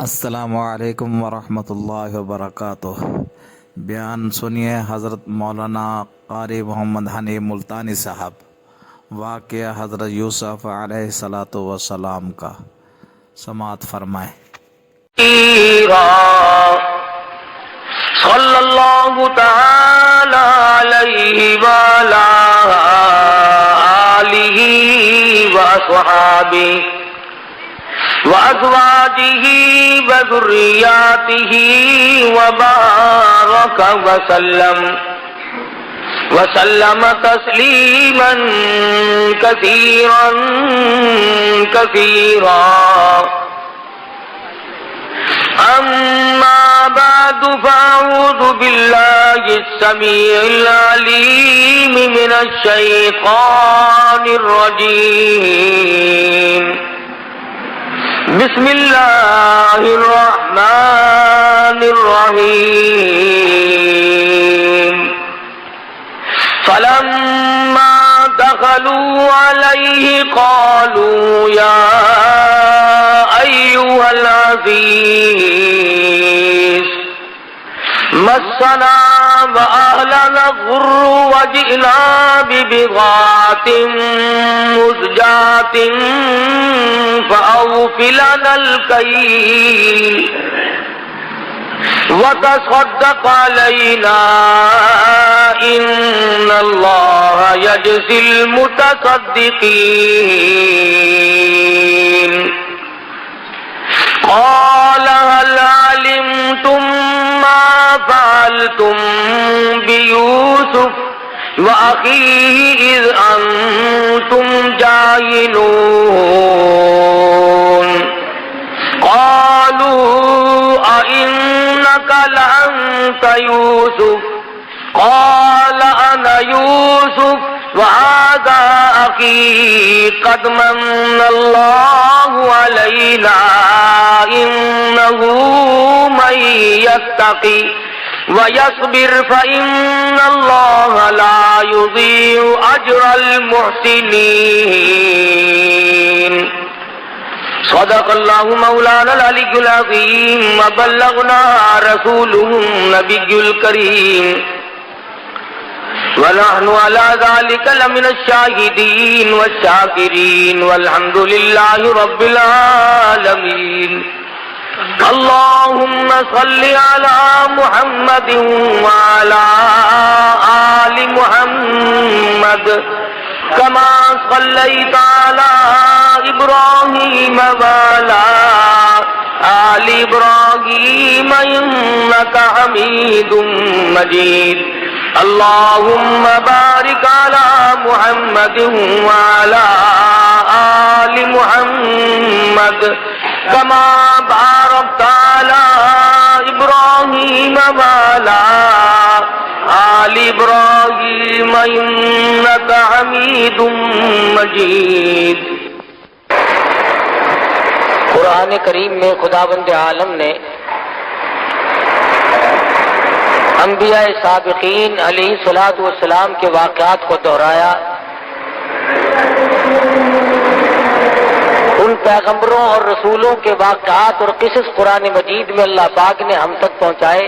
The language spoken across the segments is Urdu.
السلام علیکم ورحمۃ اللہ وبرکاتہ۔ بیان سنیے حضرت مولانا قاری محمد حنیف ملتانی صاحب۔ واقعہ حضرت یوسف علیہ الصلاۃ والسلام کا، سماعت فرمائیں۔ صلی اللہ تعالی علیہ وعلی آلہ وصحبہ وأزواجه وذرياته وبارك وسلم تسليما كثيرا أما بعد فأعوذ بالله السميع العليم من الشيطان الرجيم بسم اللہ الرحمن الرحیم فلما دخلوا علیہ قالوا یا ایہا العزیز مسنا وأهلنا الضر وجئنا ببضاعة مزجاة فأوف لنا الكيل وتصدق علينا إن الله يجزي المتصدقين قال هل علمتم ما فعلتم بيوسف وأخيه إذ أنتم جاهلون قالوا أئنك لأنت يوسف قال أنا يوسف وهذا أخي قد من الله علينا إنه من يتقي ويصبر فإن الله لا يضيع أجر المحسنين صدق الله مولانا العلي العظيم وبلغنا رسوله النبي الكريم ونحن على ذلك لمن الشاهدين والشاكرين والحمد لله رب العالمين اللهم صل على محمد وعلى آل محمد كما صليت على إبراهيم وعلى آل إبراهيم إنك حميد مجيد اللهم بارك على محمد وعلى آل محمد كما باركت على إبراهيم وعلى آل إبراهيم إنك حميد مجيد۔ قرآن کریم میں خداوند عالم نے انبیاء سابقین علیہ الصلاۃ والسلام کے واقعات کو دہرایا، ان پیغمبروں اور رسولوں کے واقعات اور قصص قرآن مجید میں اللہ پاک نے ہم تک پہنچائے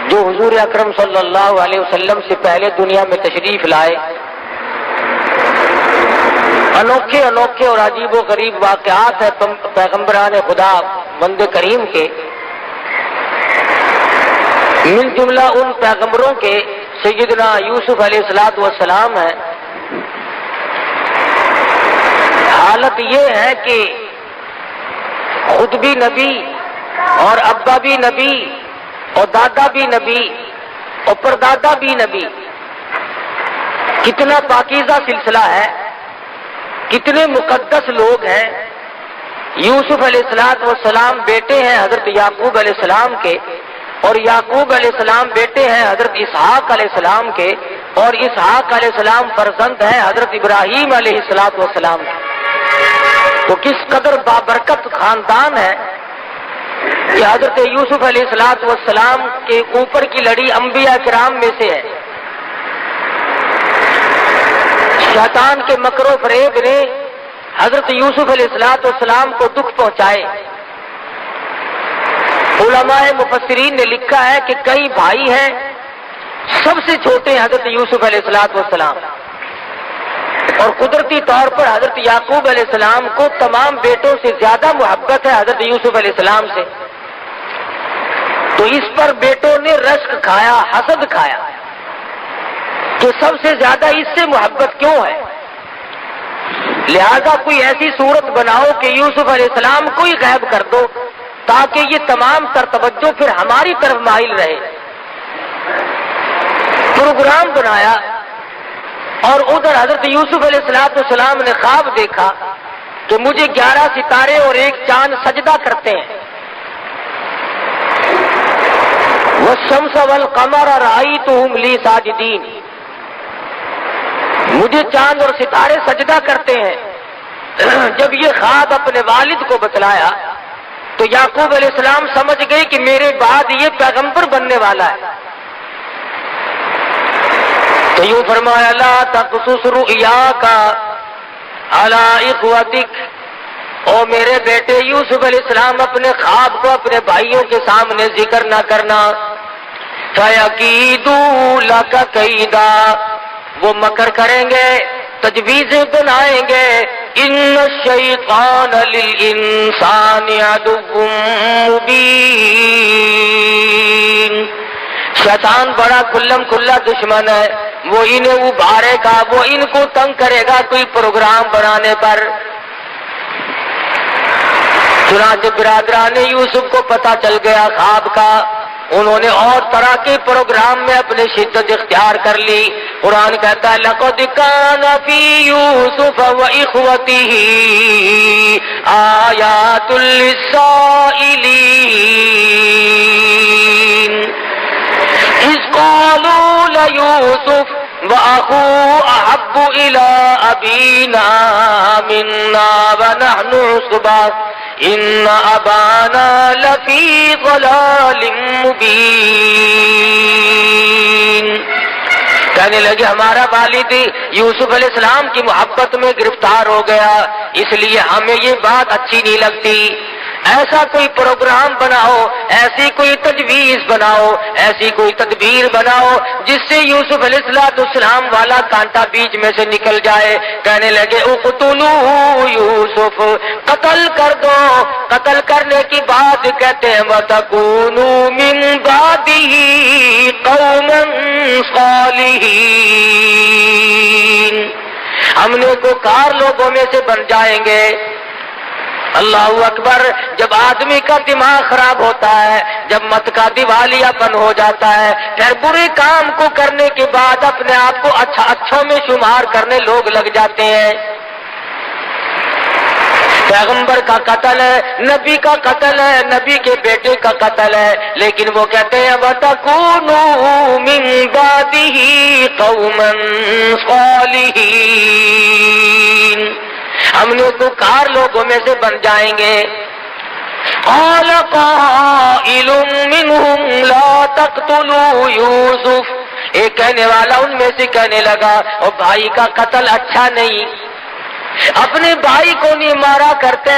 جو حضور اکرم صلی اللہ علیہ وسلم سے پہلے دنیا میں تشریف لائے۔ انوکھے انوکھے اور عجیب و غریب واقعات ہیں پیغمبران خدا بند کریم کے، من جملہ ان پیغمبروں کے سیدنا یوسف علیہ الصلاۃ والسلام ہیں۔ حالت یہ ہے کہ خود بھی نبی اور ابا بھی نبی اور دادا بھی نبی اور پردادا بھی نبی، کتنا پاکیزہ سلسلہ ہے، کتنے مقدس لوگ ہیں۔ یوسف علیہ السلام بیٹے ہیں حضرت یعقوب علیہ السلام کے، اور یعقوب علیہ السلام بیٹے ہیں حضرت اسحاق علیہ السلام کے، اور اسحاق علیہ السلام فرزند ہیں حضرت ابراہیم علیہ السلام کے۔ تو کس قدر بابرکت خاندان ہے کہ حضرت یوسف علیہ السلام کے اوپر کی لڑی انبیاء کرام میں سے ہے۔ شیطان کے مکر و فریب نے حضرت یوسف علیہ السلام کو دکھ پہنچائے، علماء مفسرین نے لکھا ہے کہ کئی بھائی ہیں، سب سے چھوٹے حضرت یوسف علیہ السلام، اور قدرتی طور پر حضرت یعقوب علیہ السلام کو تمام بیٹوں سے زیادہ محبت ہے حضرت یوسف علیہ السلام سے. تو اس پر بیٹوں نے رشک کھایا، حسد کھایا کہ سب سے زیادہ اس سے محبت کیوں ہے. لہذا کوئی ایسی صورت بناؤ کہ یوسف علیہ السلام کو ہی غائب کر دو تاکہ یہ تمام تر توجہ پھر ہماری طرف مائل رہے. پروگرام بنایا اور ادھر حضرت یوسف علیہ السلام نے خواب دیکھا کہ مجھے 11 ستارے اور ایک چاند سجدہ کرتے ہیں. والشمس والقمر رأيتهم لي ساجدين، مجھے چاند اور ستارے سجدہ کرتے ہیں. جب یہ خواب اپنے والد کو بتلایا تو یعقوب علیہ السلام سمجھ گئے کہ میرے بعد یہ پیغمبر بننے والا ہے. تو یوں فرمایا لا تقصص رؤیاک علی اخوتک، او میرے بیٹے یوسف علیہ السلام اپنے خواب کو اپنے بھائیوں کے سامنے ذکر نہ کرنا. فَيَكِيدُوا لَكَ كَيْدًا، وہ مکر کریں گے، تجویزیں بنائیں گے. ان الشیطان للانسان عدو مبین، شیطان بڑا کھلم کھلا دشمن ہے، وہ انہیں ابھارے گا، وہ ان کو تنگ کرے گا کوئی پروگرام بنانے پر. چنانچہ برادران یوسف کو پتہ چل گیا خواب کا، انہوں نے اور طرح کے پروگرام میں اپنے شدت اختیار کر لی. قرآن کہتا ہے لَقَدْ كَانَ فِي يُوسُفَ وَإِخْوَتِهِ آيَاتٌ لِّلسَّائِلِينَ إِذْ قَالُوا لَيُوسُفَ وَأَخُوهُ أَحَبُّ إِلَىٰ أَبِينَا مِنَّا وَنَحْنُ عُصْبَةٌ إِنَّ أَبَانَا لَفِي ضَلَالٍ مُّبِينٍ. کہنے لگے ہمارا والد یوسف علیہ السلام کی محبت میں گرفتار ہو گیا، اس لیے ہمیں یہ بات اچھی نہیں لگتی. ایسا کوئی پروگرام بناؤ، ایسی کوئی تجویز بناؤ، ایسی کوئی تدبیر بناؤ جس سے یوسف علیہ السلام والا کانٹا بیچ میں سے نکل جائے. کہنے لگے اقتلوا یوسف، قتل کر دو. قتل کرنے کی بات کہتے ہیں وتکونوا من بعدہ قوما صالحین، ہم نیکوکار لوگوں میں سے بن جائیں گے. اللہ اکبر. جب آدمی کا دماغ خراب ہوتا ہے، جب مت کا دیوالیہ پن ہو جاتا ہے، پھر برے کام کو کرنے کے بعد اپنے آپ کو اچھوں میں شمار کرنے لوگ لگ جاتے ہیں. پیغمبر کا قتل ہے، نبی کا قتل ہے، نبی کے بیٹے کا قتل ہے، لیکن وہ کہتے ہیں وَتَكُونُوا مِن بَعْدِهِ قَوْمًا صَالِحِينَ، ہم نیکوکار لوگوں میں سے بن جائیں گے. قَالَ قَائِلٌ مِّنْهُمْ لَا تَقْتُلُوا يُوسُفَ، ایک کہنے والا ان میں سے کہنے لگا اور بھائی کا قتل اچھا نہیں، اپنے بھائی کو نہیں مارا کرتے،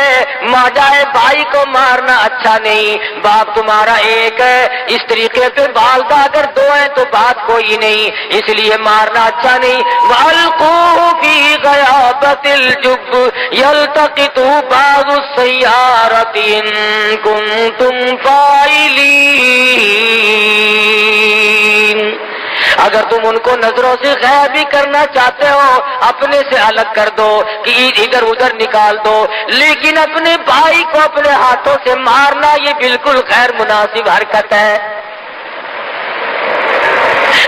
ماں جائے بھائی کو مارنا اچھا نہیں. باپ تمہارا ایک ہے، اس طریقے پہ والدہ اگر دو ہیں تو بات کوئی نہیں، اس لیے مارنا اچھا نہیں. وَأَلْقُوهُ فِي غَيَابَتِ الْجُبِّ يَلْتَقِطْهُ بَعْضُ السَّيَّارَةِ إِن كُنتُمْ فَاعِلِينَ، اگر تم ان کو نظروں سے غائب بھی کرنا چاہتے ہو اپنے سے الگ کر دو کہ ادھر ادھر نکال دو، لیکن اپنے بھائی کو اپنے ہاتھوں سے مارنا یہ بالکل غیر مناسب حرکت ہے.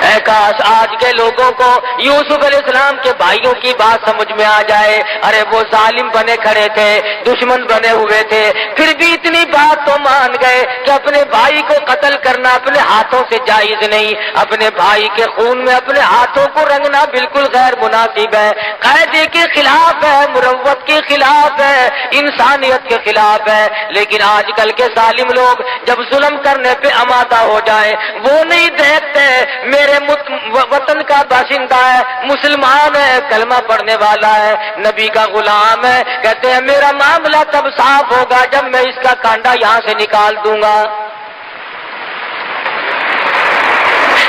اے کاش آج کے لوگوں کو یوسف علیہ السلام کے بھائیوں کی بات سمجھ میں آ جائے. ارے وہ ظالم بنے کھڑے تھے، دشمن بنے ہوئے تھے، پھر بھی اتنی بات تو مان گئے کہ اپنے بھائی کو قتل کرنا اپنے ہاتھوں سے جائز نہیں، اپنے بھائی کے خون میں اپنے ہاتھوں کو رنگنا بالکل غیر مناسب ہے، قاعدے کے خلاف ہے، مروت کے خلاف ہے، انسانیت کے خلاف ہے. لیکن آج کل کے ظالم لوگ جب ظلم کرنے پہ آمادہ ہو جائیں وہ نہیں دیکھتے میرے وطن کا باشندہ ہے، مسلمان ہے، کلمہ پڑھنے والا ہے، نبی کا غلام ہے، کہتے ہیں میرا معاملہ تب صاف ہوگا جب میں اس کا کانڈا یہاں سے نکال دوں گا.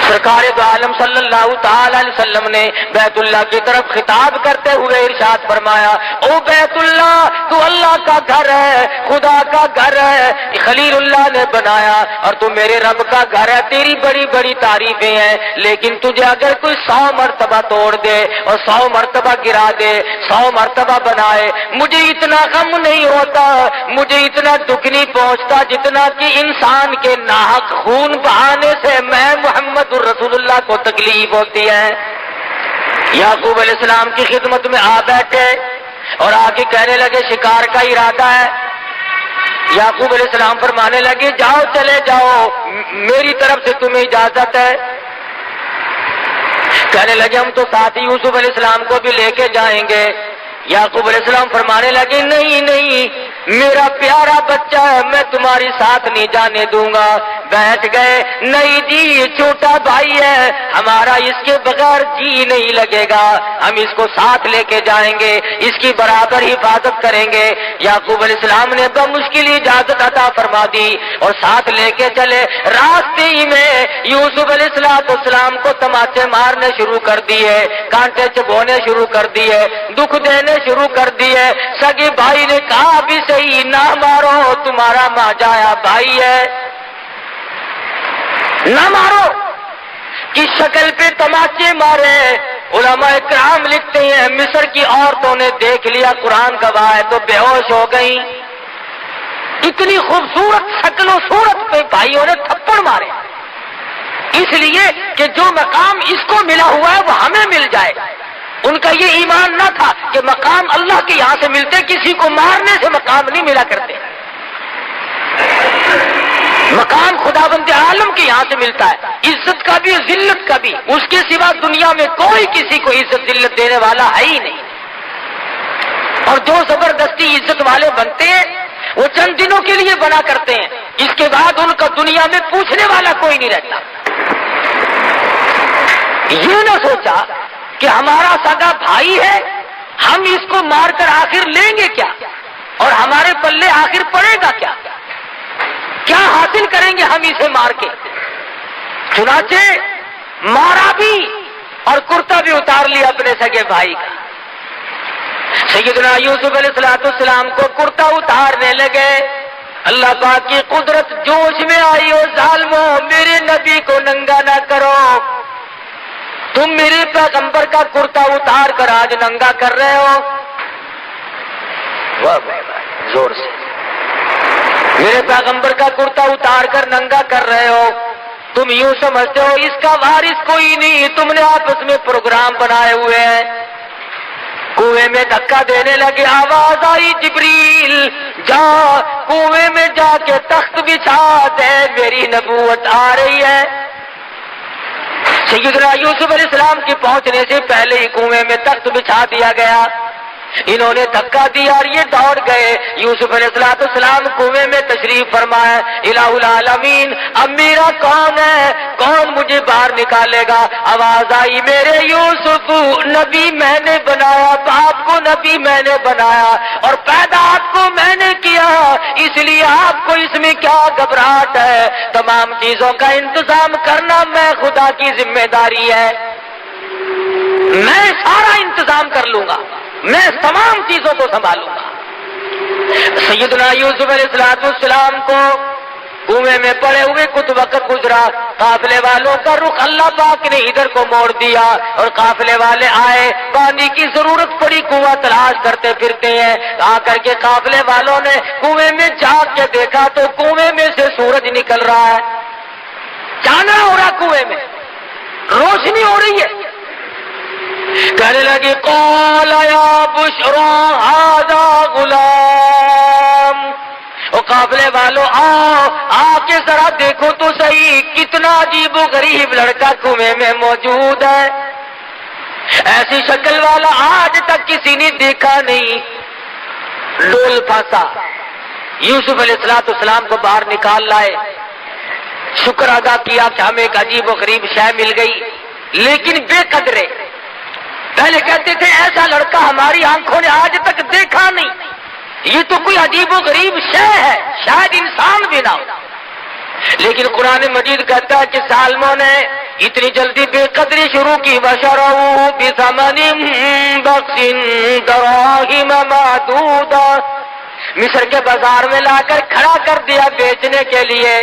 سرکار دو عالم صلی اللہ تعالی علیہ وسلم نے بیت اللہ کی طرف خطاب کرتے ہوئے ارشاد فرمایا، او بیت اللہ تو اللہ کا گھر ہے، خدا کا گھر ہے، خلیل اللہ نے بنایا اور تو میرے رب کا گھر ہے، تیری بڑی بڑی تعریفیں ہیں، لیکن تجھے اگر کوئی 100 مرتبہ توڑ دے اور 100 مرتبہ گرا دے، 100 مرتبہ بنائے، مجھے اتنا غم نہیں ہوتا، مجھے اتنا دکھ نہیں پہنچتا جتنا کہ انسان کے ناحق خون بہانے سے میں محمد رسول اللہ کو تکلیف ہوتی ہے۔ یعقوب علیہ السلام کی خدمت میں آ بیٹھے اور آگے کہنے لگے شکار کا ارادہ ہے۔ یعقوب علیہ السلام فرمانے لگے جاؤ چلے جاؤ، میری طرف سے تمہیں اجازت ہے۔ کہنے لگے ہم تو ساتھ ہی یوسف علیہ السلام کو بھی لے کے جائیں گے۔ یعقوب علیہ السلام فرمانے لگے نہیں نہیں، میرا پیارا بچہ ہے، میں تمہاری ساتھ نہیں جانے دوں گا۔ بیٹھ گئے، نہیں جی یہ چھوٹا بھائی ہے ہمارا، اس کے بغیر جی نہیں لگے گا، ہم اس کو ساتھ لے کے جائیں گے، اس کی برابر حفاظت کریں گے۔ یعقوب علیہ السلام نے بمشکل اجازت عطا فرما دی اور ساتھ لے کے چلے۔ راستے ہی میں یوسف علیہ السلام کو تماچے مارنے شروع کر دیے، کانٹے چبونے شروع کر دیے، دکھ دینے شروع کر دیے۔ سگے بھائی نے کہا بھی صحیح نہ مارو، تمہارا ماجایا بھائی ہے، نہ مارو، کی شکل پہ تماچے مارے۔ علماء کرام لکھتے ہیں مصر کی عورتوں نے دیکھ لیا، قرآن گواہ ہے، تو بے ہوش ہو گئی۔ اتنی خوبصورت شکل و صورت پہ بھائیوں نے تھپڑ مارے، اس لیے کہ جو مقام اس کو ملا ہوا ہے وہ ہمیں مل جائے۔ ان کا یہ ایمان نہ تھا کہ مقام اللہ کے یہاں سے ملتے، کسی کو مارنے سے مقام نہیں ملا کرتے، مقام خداوند عالم کے یہاں سے ملتا ہے، عزت کا بھی ذلت کا بھی، اس کے سوا دنیا میں کوئی کسی کو عزت ذلت دینے والا ہے ہی نہیں۔ اور جو زبردستی عزت والے بنتے ہیں وہ چند دنوں کے لیے بنا کرتے ہیں، اس کے بعد ان کا دنیا میں پوچھنے والا کوئی نہیں رہتا۔ یہ نہ سوچا کہ ہمارا سگا بھائی ہے، ہم اس کو مار کر آخر لیں گے کیا، اور ہمارے پلے آخر پڑے گا کیا، کیا حاصل کریں گے ہم اسے مار کے۔ چنانچہ مارا بھی اور کرتا بھی اتار لیا اپنے سگے بھائی کا۔ سیدنا یوسف علیہ السلام کو کرتا اتارنے لگے، اللہ پاک کی قدرت جوش میں آئی، ہو ظالموں میرے نبی کو ننگا نہ کرو، تم میرے پیغمبر کا کرتا اتار کر آج ننگا کر رہے ہو۔ واہ زور سے، میرے پیغمبر کا کرتا اتار کر ننگا کر رہے ہو، تم یوں سمجھتے ہو اس کا وارث کوئی نہیں، تم نے آپس میں پروگرام بنائے ہوئے ہیں۔ کنویں میں دھکا دینے لگے، آواز آئی جبریل جا کنویں میں جا کے تخت بچھا دے، میری نبوت آ رہی ہے۔ سیدنا یوسف علیہ السلام کی پہنچنے سے پہلے ہی کنویں میں تخت بچھا دیا گیا۔ انہوں نے دھکا دیا اور یہ دوڑ گئے۔ یوسف علیہ السلام کنویں میں تشریف فرمائے، الہ العالمین اب میرا کون ہے، کون مجھے باہر نکالے گا؟ آواز آئی میرے یوسف نبی میں نے بنایا، باپ کو نبی میں نے بنایا اور پیدا آپ کو میں نے کیا، اس لیے آپ کو اس میں کیا گھبراہٹ ہے؟ تمام چیزوں کا انتظام کرنا میں خدا کی ذمہ داری ہے، میں سارا انتظام کر لوں گا، میں تمام چیزوں کو سنبھالوں گا۔ سیدنا یوسف علیہ السلام کو کنویں میں پڑے ہوئے کچھ وقت گزرا، قافلے والوں کا رخ اللہ پاک نے ادھر کو موڑ دیا اور قافلے والے آئے، پانی کی ضرورت پڑی، کنواں تلاش کرتے پھرتے ہیں، آ کر کے قافلے والوں نے کنویں میں جھانک کے دیکھا تو کنویں میں سے سورج نکل رہا ہے، چاندنا ہو رہا، کنویں میں روشنی ہو رہی ہے۔ کہنے لگی قال یا بشرا ھذا غلام، او قافلے والوں آ کے ذرا دیکھو تو صحیح کتنا عجیب و غریب لڑکا کنویں میں موجود ہے، ایسی شکل والا آج تک کسی نے دیکھا نہیں۔ ڈول پھانسا، یوسف علیہ السلام کو باہر نکال لائے، شکر ادا کیا کہ ہمیں ایک عجیب و غریب شے مل گئی، لیکن بے قدرے پہلے کہتے تھے ایسا لڑکا ہماری آنکھوں نے آج تک دیکھا نہیں، یہ تو کوئی عجیب و غریب شے ہے، شاید انسان بھی نہ ہو۔ لیکن قرآن مجید کہتا ہے کہ ظالموں نے اتنی جلدی بے قدری شروع کی. وَشَرَوْهُ بِثَمَنٍ بَخْسٍ دَرَاهِمَ مَعْدُودَةٍ، مصر کے بازار میں لا کر کھڑا کر دیا بیچنے کے لیے.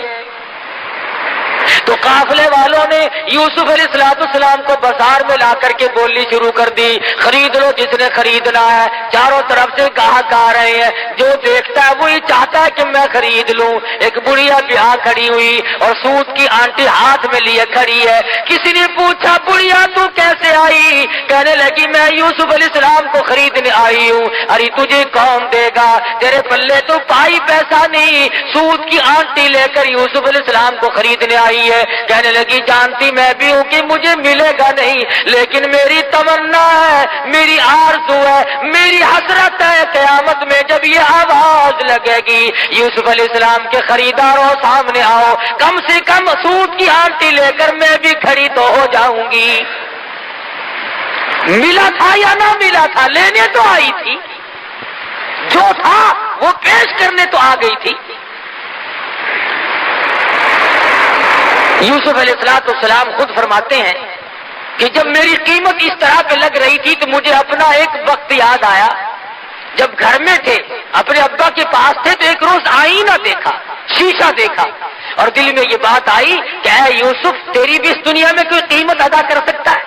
تو قافلے والوں نے یوسف علیہ السلام کو بازار میں لا کر کے بولنی شروع کر دی، خرید لو جس نے خریدنا ہے. چاروں طرف سے گاہک آ رہے ہیں، جو دیکھتا ہے وہی چاہتا ہے کہ میں خرید لوں. ایک بڑھیا بیاہ کھڑی ہوئی اور سوت کی آنٹی ہاتھ میں لیے کھڑی ہے. کسی نے پوچھا بڑھیا تو کیسے آئی؟ کہنے لگی میں یوسف علیہ السلام کو خریدنے آئی ہوں. ارے تجھے کون دے گا، تیرے پلے تو پائی پیسہ نہیں. سوت کی آنٹی لے کر یوسف علیہ السلام کو خریدنے آئی ہے. کہنے لگی جانتی میں بھی ہوں کہ مجھے ملے گا نہیں، لیکن میری تمنا ہے، میری آرزو ہے، میری حسرت ہے، قیامت میں جب یہ آواز لگے گی یوسف علیہ السلام کے خریداروں سامنے آؤ، کم سے کم سوت کی آنٹی لے کر میں بھی کھڑی تو ہو جاؤں گی. ملا تھا یا نہ ملا تھا، لینے تو آئی تھی، جو تھا وہ پیش کرنے تو آ گئی تھی. یوسف علیہ السلام خود فرماتے ہیں کہ جب میری قیمت اس طرح پہ لگ رہی تھی تو مجھے اپنا ایک وقت یاد آیا. جب گھر میں تھے، اپنے ابا کے پاس تھے، تو ایک روز آئینہ دیکھا، شیشہ دیکھا، اور دل میں یہ بات آئی کہ اے یوسف، تیری بھی اس دنیا میں کوئی قیمت ادا کر سکتا ہے،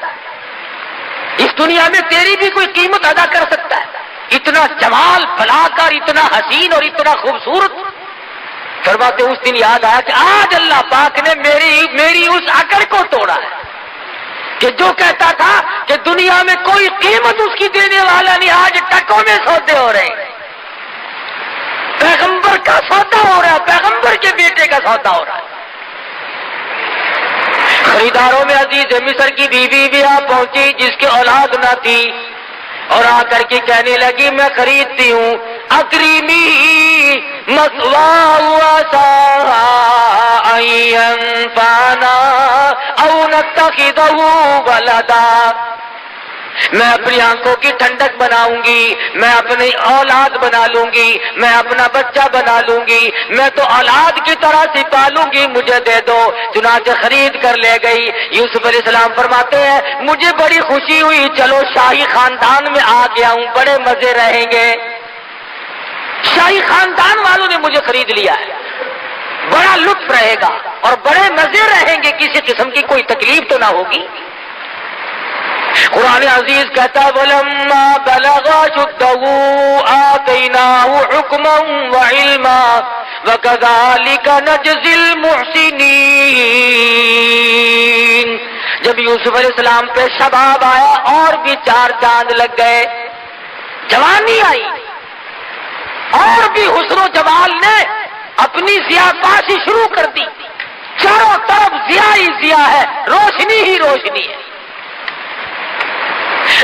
اس دنیا میں تیری بھی کوئی قیمت ادا کر سکتا ہے. اتنا جمال بلا کر، اتنا حسین اور اتنا خوبصورت. فرماتے اس دن یاد آیا کہ آج اللہ پاک نے میری اس عقل کو توڑا ہے کہ جو کہتا تھا کہ دنیا میں کوئی قیمت اس کی دینے والا نہیں، آج ٹکوں میں سودے ہو رہے ہیں. پیغمبر کا سودا ہو رہا ہے، پیغمبر کے بیٹے کا سودا ہو رہا ہے. خریداروں میں عزیز مصر کی بیوی بھی آ پہنچی جس کی اولاد نہ تھی، اور آ کر کے کہنے لگی میں خریدتی ہوں. اکریمی مثواہ وعسیٰ ان ینفعنا او نتخذہ ولدا. میں اپنی آنکھوں کی ٹھنڈک بناؤں گی، میں اپنی اولاد بنا لوں گی، میں اپنا بچہ بنا لوں گی، میں تو اولاد کی طرح سے پالوں گی، مجھے دے دو. چنانچہ خرید کر لے گئی. یوسف علیہ السلام فرماتے ہیں مجھے بڑی خوشی ہوئی، چلو شاہی خاندان میں آ گیا ہوں، بڑے مزے رہیں گے. شاہی خاندان والوں نے مجھے خرید لیا ہے، بڑا لطف رہے گا اور بڑے مزے رہیں گے، کسی قسم کی کوئی تکلیف تو نہ ہوگی. قرآن عزیز کہتا وَلَمَّا بَلَغَ أَشُدَّهُ آتَيْنَاهُ حُكْمًا وَعِلْمًا وَكَذَلِكَ نَجْزِي الْمُحْسِنِينَ. جب یوسف علیہ السلام پہ شباب آیا اور بھی 4 چاند لگ گئے، جوانی آئی اور بھی حسن و جمال نے اپنی ضیاءباشی شروع کر دی. چاروں طرف ضیاء ہی ضیاء ہے، روشنی ہی روشنی ہے.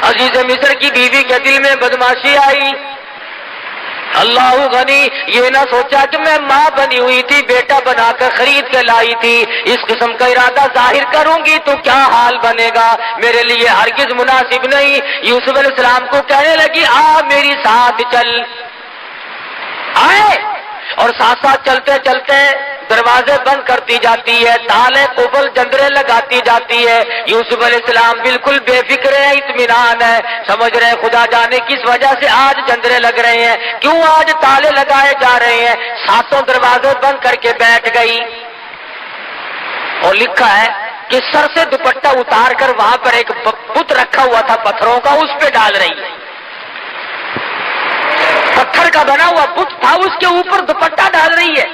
عزیز مصر کی بیوی کے دل میں بدماشی آئی. اللہ غنی، یہ نہ سوچا کہ میں ماں بنی ہوئی تھی، بیٹا بنا کر خرید کے لائی تھی، اس قسم کا ارادہ ظاہر کروں گی تو کیا حال بنے گا، میرے لیے ہرگز مناسب نہیں. یوسف علیہ السلام کو کہنے لگی آ میری ساتھ چل. آئے اور ساتھ ساتھ چلتے چلتے دروازے بند کرتی جاتی ہے، تالے قفل جندرے لگاتی جاتی ہے. یوسف علیہ السلام بالکل بے فکر ہے، اطمینان ہے، سمجھ رہے خدا جانے کس وجہ سے آج جندرے لگ رہے ہیں، کیوں آج تالے لگائے جا رہے ہیں. ساتوں دروازے بند کر کے بیٹھ گئی اور لکھا ہے کہ سر سے دوپٹہ اتار کر وہاں پر ایک بت رکھا ہوا تھا پتھروں کا، اس پہ ڈال رہی ہے. پتھر کا بنا ہوا بت تھا، اس کے اوپر دوپٹہ ڈال رہی ہے.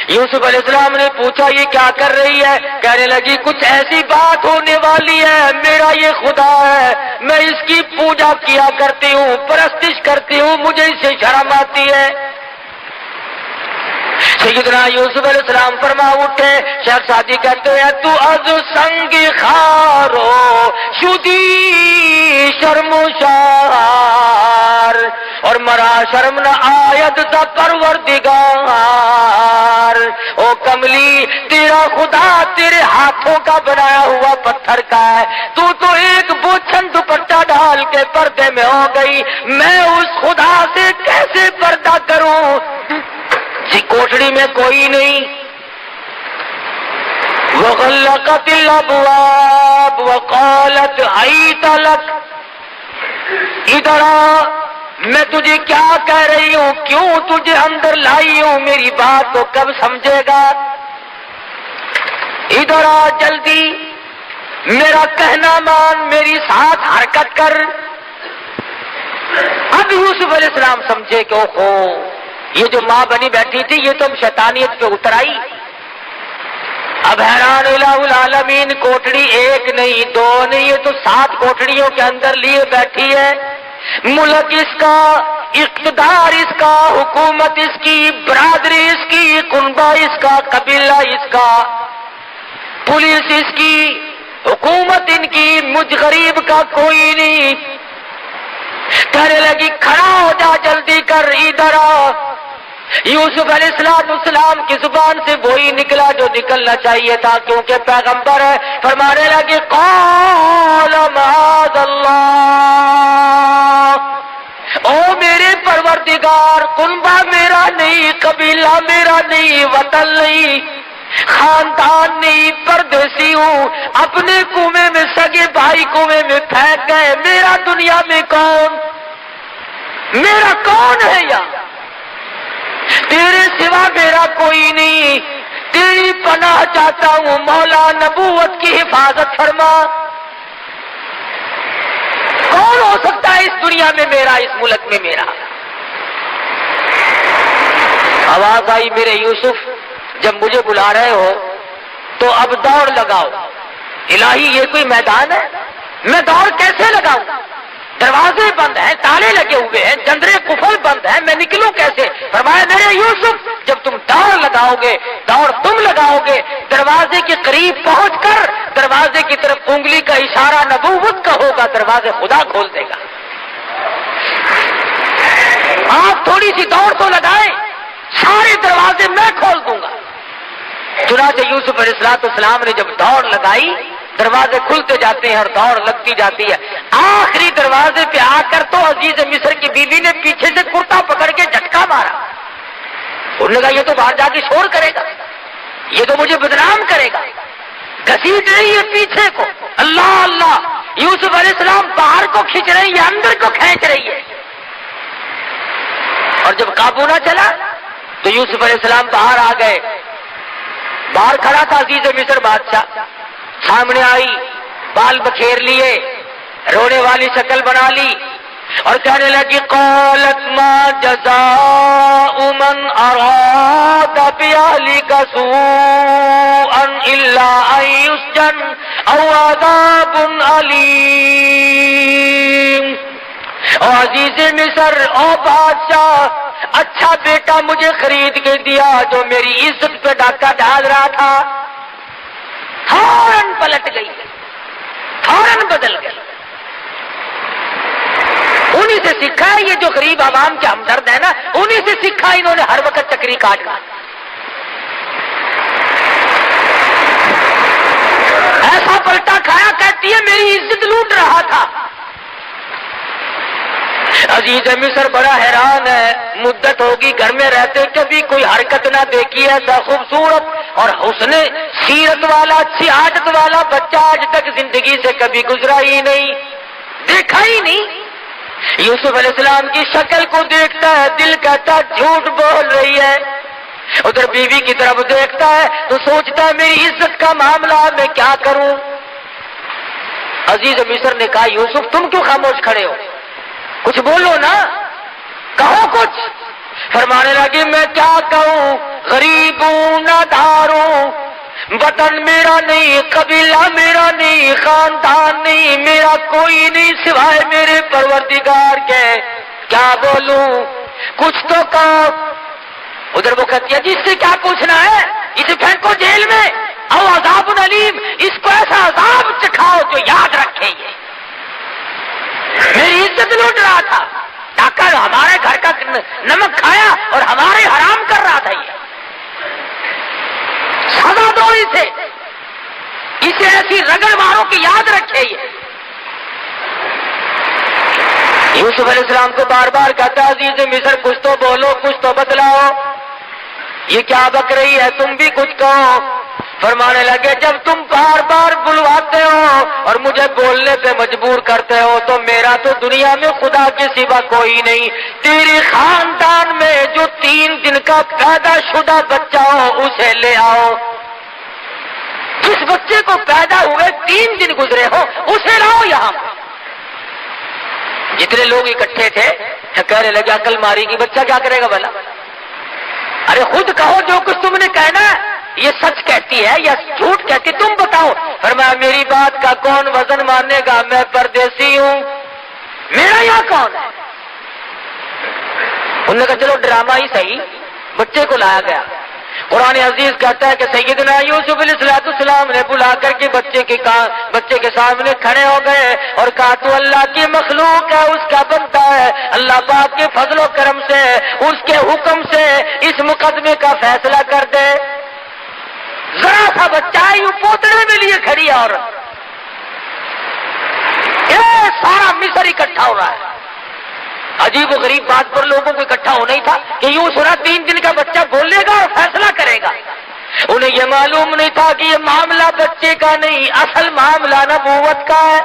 یوسف علیہ السلام نے پوچھا یہ کیا کر رہی ہے؟ کہنے لگی کچھ ایسی بات ہونے والی ہے، میرا یہ خدا ہے، میں اس کی پوجا کیا کرتی ہوں، پرستش کرتی ہوں، مجھے اس سے شرم آتی ہے. سیدنا یوسف علیہ السلام فرما اٹھے. شیخ سعدی کہتے ہیں تو از سنگ خارو شدی شرم شار اور مرا شرم نہ آید ز پروردگار. او کملی تیرا خدا تیرے ہاتھوں کا بنایا ہوا پتھر کا ہے، تو ایک بوچھن دوپٹہ ڈال کے پردے میں ہو گئی، میں اس خدا سے کیسے پردہ کروں؟ کوٹڑی میں کوئی نہیں، وغلقت الابواب وقالت حیت لک، ادھر آ، میں تجھے کیا کہہ رہی ہوں، کیوں تجھے اندر لائی ہوں، میری بات کو کب سمجھے گا، ادھر آ جلدی، میرا کہنا مان، میری ساتھ حرکت کر۔ اب یوسف علیہ السلام سمجھے کہ اوہو، یہ جو ماں بنی بیٹھی تھی یہ تو شیطانیت پہ اتر آئی۔ اب حیران الہ العالمین، کوٹڑی ایک نہیں دو نہیں، یہ تو 7 کوٹڑیوں کے اندر لیے بیٹھی ہے، ملک اس کا، اقتدار اس کا، حکومت اس کی، برادری اس کی، کنبہ اس کا، قبیلہ اس کا، پولیس اس کی، حکومت ان کی، مجھ غریب کا کوئی نہیں۔ کہنے لگی کھڑا ہو جا، جلدی کر، ادھر آ۔ یوسف علیہ السلام کی زبان سے وہی نکلا جو نکلنا چاہیے تھا، کیونکہ پیغمبر ہے۔ فرمانے لگے قال معاذ اللہ، او میرے پروردگار، کنبہ میرا نہیں، قبیلہ میرا نہیں، وطن نہیں، خاندان نہیں، پردیسی ہوں، اپنے کنویں میں سگے بھائی کنویں میں پھینک گئے، میرا دنیا میں کون، میرا کون ہے یار، تیرے سوا میرا کوئی نہیں، تیری پناہ چاہتا ہوں، مولا نبوت کی حفاظت فرما۔ کون ہو سکتا ہے اس دنیا میں میرا، اس ملک میں میرا؟ آواز آئی میرے یوسف، جب مجھے بلا رہے ہو تو اب دوڑ لگاؤ۔ الہی یہ کوئی میدان ہے، میں دوڑ کیسے لگاؤں؟ دروازے بند ہیں، تالے لگے ہوئے ہیں، جندرے قفل بند ہیں، میں نکلوں کیسے؟ فرمایا میرے یوسف، جب تم دوڑ لگاؤ گے، دوڑ تم لگاؤ گے، دروازے کے قریب پہنچ کر دروازے کی طرف انگلی کا اشارہ نبوت کا ہوگا، دروازے خدا کھول دے گا۔ آپ تھوڑی سی دوڑ تو لگائیں، سارے دروازے میں کھول دوں گا۔ چنانچہ یوسف علیہ السلام نے جب دوڑ لگائی، دروازے کھلتے جاتے ہیں اور دوڑ لگتی جاتی ہے۔ آخری دروازے پہ آ کر تو عزیز مصر کی بیوی نے پیچھے سے کرتا پکڑ کے جھٹکا مارا۔ انہوں نے کہا یہ تو باہر جا کے شور کرے گا، یہ تو مجھے بدنام کرے گا، گھسیٹ رہی ہے پیچھے کو۔ اللہ اللہ، یوسف علیہ السلام باہر کو کھینچ رہی ہے، اندر کو کھینچ رہی ہے، اور جب قابو نہ چلا تو یوسف علیہ السلام باہر آ گئے۔ باہر کھڑا تھا عزیز مصر بادشاہ، سامنے آئی، بال بکھیر لیے، رونے والی شکل بنا لی اور کہنے لگی قالت ما جزاء من اراد باہلک سوءا الا ان یسجن او عذاب علیم۔ او عزیز مصر، او بادشاہ، اچھا بیٹا مجھے خرید کے دیا جو میری عزت پہ ڈاکہ ڈال رہا تھا، فوراً پلٹ گئی، فوراً بدل گئی۔ انہی سے سیکھا ہے یہ جو غریب عوام کے ہمدرد ہے نا، انہی سے سیکھا انہوں نے ہر وقت چکری کاٹنا۔ ایسا پلٹا کھایا، کہتی ہے میری عزت لوٹ رہا تھا۔ عزیز مصر بڑا حیران ہے، مدت ہوگی گھر میں رہتے، کبھی کوئی حرکت نہ دیکھی، ایسا خوبصورت اور حسن سیرت والا، اچھی عادت والا بچہ آج تک زندگی سے کبھی گزرا ہی نہیں، دیکھا ہی نہیں۔ یوسف علیہ السلام کی شکل کو دیکھتا ہے، دل کہتا جھوٹ بول رہی ہے، ادھر بیوی کی طرف دیکھتا ہے تو سوچتا ہے میری عزت کا معاملہ میں کیا کروں۔ عزیز مصر نے کہا یوسف تم کیوں خاموش کھڑے ہو، کچھ بولو نا، کہو کچھ۔ فرمانے لگی میں کیا کہوں، غریب ہوں، نادار ہوں، وطن میرا نہیں، قبیلہ میرا نہیں، خاندان نہیں، میرا کوئی نہیں سوائے میرے پروردگار کے، کیا بولوں، کچھ تو کہو۔ ادھر وہ کہتی ہے جی اس سے کیا پوچھنا ہے، اسے پھینکو جیل میں، او عذاب علیم، اس کو ایسا عذاب چکھاؤ جو یاد رکھے یہ میری عزت لوٹ رہا تھا، ڈاکہ ہمارے گھر کا نمک کھایا اور ہمارے حرام کر رہا تھا، یہ سزا دو اسے ایسی رگڑ مارو کہ یاد رکھے یہ۔ یوسف علیہ السلام کو بار بار کہتا عزیز مصر کچھ تو بولو، کچھ تو بتلاؤ، یہ کیا بک رہی ہے، تم بھی کچھ کہو۔ فرمانے لگے جب تم بار بار بلواتے ہو اور مجھے بولنے پہ مجبور کرتے ہو تو میرا تو دنیا میں خدا کے سوا کوئی نہیں، تیرے خاندان میں جو 3 دن کا پیدا شدہ بچہ ہو اسے لے آؤ، جس بچے کو پیدا ہوئے 3 دن گزرے ہو اسے لاؤ یہاں۔ جتنے لوگ اکٹھے تھے کہنے لگے عقل ماری کی بچہ کیا کرے گا بھلا؟ ارے خود کہو جو کچھ تم نے کہنا ہے، یہ سچ کہتی ہے یا جھوٹ کہتی ہے تم بتاؤ۔ فرمایا میری بات کا کون وزن مانے گا، میں پردیسی ہوں، میرا یہاں کون ہے؟ انہوں نے کہا چلو ڈرامہ ہی صحیح، بچے کو لایا گیا۔ قرآن عزیز کہتا ہے کہ سیدنا یوسف علیہ السلام نے بلا کر کے بچے کے سامنے کھڑے ہو گئے اور کہا تو اللہ کی مخلوق ہے، اس کا بندہ ہے، اللہ پاک کے فضل و کرم سے اس کے حکم سے اس مقدمے کا فیصلہ کر دے۔ ذرا سا بچہ یوں پوتڑے میں لیے کھڑی ہے، اور یہ سارا مصر اکٹھا ہو رہا ہے۔ عجیب و غریب بات پر لوگوں کو اکٹھا ہونا ہی تھا کہ یوں سنا 3 دن کا بچہ بولے گا اور فیصلہ کرے گا۔ انہیں یہ معلوم نہیں تھا کہ یہ معاملہ بچے کا نہیں، اصل معاملہ نبوت کا ہے۔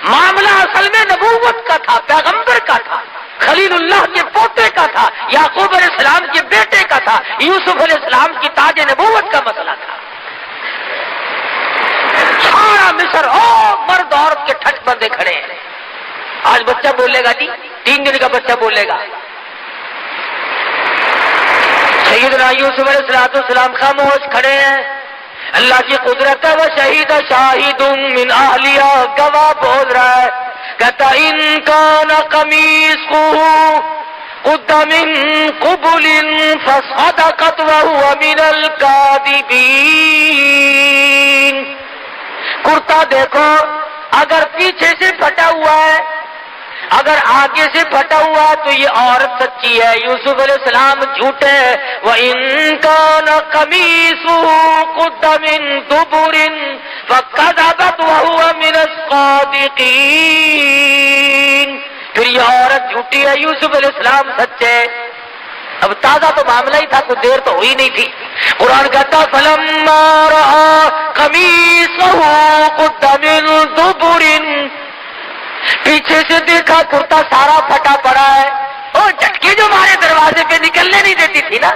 معاملہ اصل میں نبوت کا تھا، پیغمبر کا تھا، خلیل اللہ کے پوتے کا تھا، یعقوب علیہ السلام کے بیٹے کا تھا، یوسف علیہ السلام کی تاج نبوت کا مسئلہ تھا۔ سارا مصر مرد عورت کے ٹھٹ بندے کھڑے ہیں۔ آج بچہ بولے گا جی، 3 دن کا بچہ بولے گا۔ سیدنا یوسف علیہ السلام خاموش کھڑے ہیں، اللہ کی قدرت ہے، وہ شہید شاہد من اہلیہ، گواہ بول رہا ہے، کہتا ان کان قمیصہ قد من قبل فصدقت وهو من الكاذبین۔ کرتا دیکھو، اگر پیچھے سے پھٹا ہوا ہے، اگر آگے سے پھٹا ہوا تو یہ عورت سچی ہے، یوسف علیہ السلام جھوٹے ہیں۔ وَإِن كَانَ قَمِيصُهُ قُدَّ مِن دُبُرٍ فَكَذَبَتْ وَهُوَ مِنَ الصَّادِقِينَ۔ پھر یہ عورت جھوٹی ہے، یوسف علیہ السلام سچے۔ اب تازہ تو معاملہ ہی تھا، کچھ دیر تو ہوئی نہیں تھی۔ قرآن کہتا فَلَمَّا رَأَىٰ قَمِيصَهُ قُدَّ مِن دُبُرٍ، پیچھے سے دیکھا کرتا سارا پھٹا پڑا ہے، اور جھٹکے جو ہمارے دروازے پہ نکلنے نہیں دیتی تھی نا،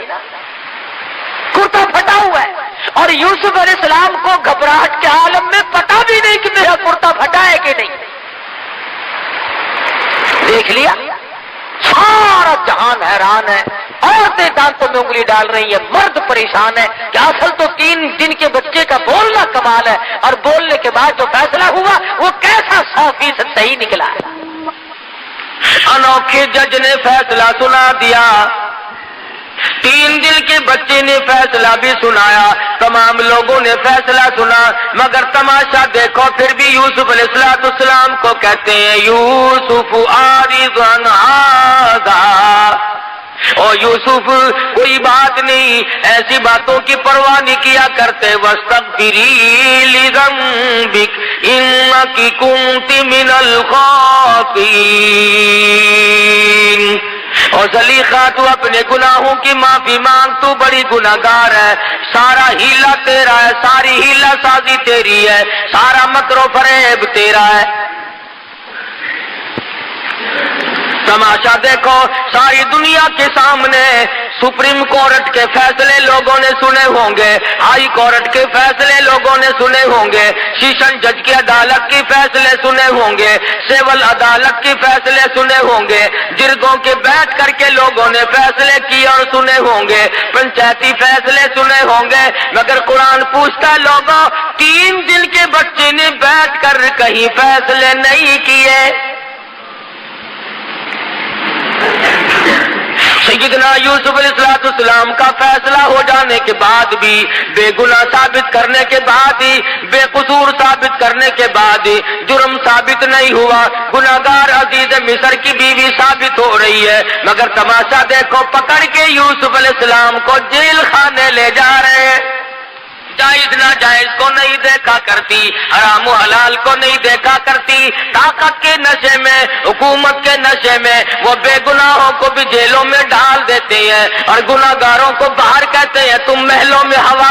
کرتا پھٹا ہوا ہے، اور یوسف علیہ السلام کو گھبراہٹ کے عالم میں پتا بھی نہیں کہ میرا کرتا پھٹا ہے کہ نہیں۔ دیکھ لیا، سارا جہان حیران ہے، عورتیں دانتوں میں انگلی ڈال رہی ہیں، مرد پریشان ہے کہ اصل تو 3 دن کے بچے کا بولنا کمال ہے، اور بولنے کے بعد جو فیصلہ ہوا وہ کیسا 100% صحیح نکلا ہے۔ انوکھے جج نے فیصلہ سنا دیا، 3 دن کے بچے نے فیصلہ بھی سنایا، تمام لوگوں نے فیصلہ سنا، مگر تماشا دیکھو پھر بھی یوسف علیہ السلام کو کہتے ہیں یوسف عارض عن ھذا، او یوسف کوئی بات نہیں، ایسی باتوں کی پرواہ نہیں کیا کرتے، واستغفری لذنبک انک کنت من الخاطئین۔ اور زلیخا تو اپنے گناہوں کی معافی مانگ، تو بڑی گناہگار ہے، سارا ہیلا تیرا ہے، ساری ہیلا سازی تیری ہے، سارا مکر و فریب تیرا ہے۔ تماشا دیکھو، ساری دنیا کے سامنے سپریم کورٹ کے فیصلے لوگوں نے سنے ہوں گے، ہائی کورٹ کے فیصلے لوگوں نے سنے ہوں گے، سیشن جج کی عدالت کے فیصلے سنے ہوں گے، سول عدالت کے فیصلے سنے ہوں گے، جرگوں کے بیٹھ کر کے لوگوں نے فیصلے کیے اور سنے ہوں گے، پنچایتی فیصلے سنے ہوں گے، مگر قرآن پوچھتا لوگوں 3 دن کے بچے نے بیٹھ کر کہیں فیصلے نہیں کیے۔ سیدنا یوسف علیہ السلام کا فیصلہ ہو جانے کے بعد بھی، بے گناہ ثابت کرنے کے بعد ہی، بے قصور ثابت کرنے کے بعد ہی جرم ثابت نہیں ہوا، گناہگار عزیز مصر کی بیوی ثابت ہو رہی ہے، مگر تماشا دیکھو، پکڑ کے یوسف علیہ السلام کو جیل خانے لے جا رہے ہیں۔ جائز ناجائز کو نہیں دیکھا کرتی، حرام و حلال کو نہیں دیکھا کرتی، طاقت کے نشے میں، حکومت کے نشے میں وہ بے گناہوں کو بھی جیلوں میں ڈال دیتے ہیں، اور گناہگاروں کو باہر کہتے ہیں تم محلوں میں ہوا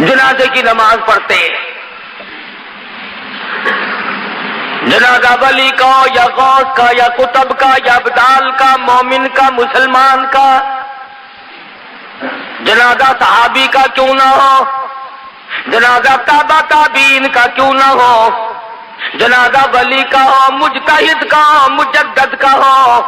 جنازے کی نماز پڑھتے ہیں، جنازہ ولی کا یا غوث کا یا قطب کا یا ابدال کا، مومن کا، مسلمان کا، جنازہ صحابی کا کیوں نہ ہو، جنازہ تابع تابعین کا کیوں نہ ہو، جنازہ ولی کا ہو، مجتہد کا ہو، مجدد کا ہو،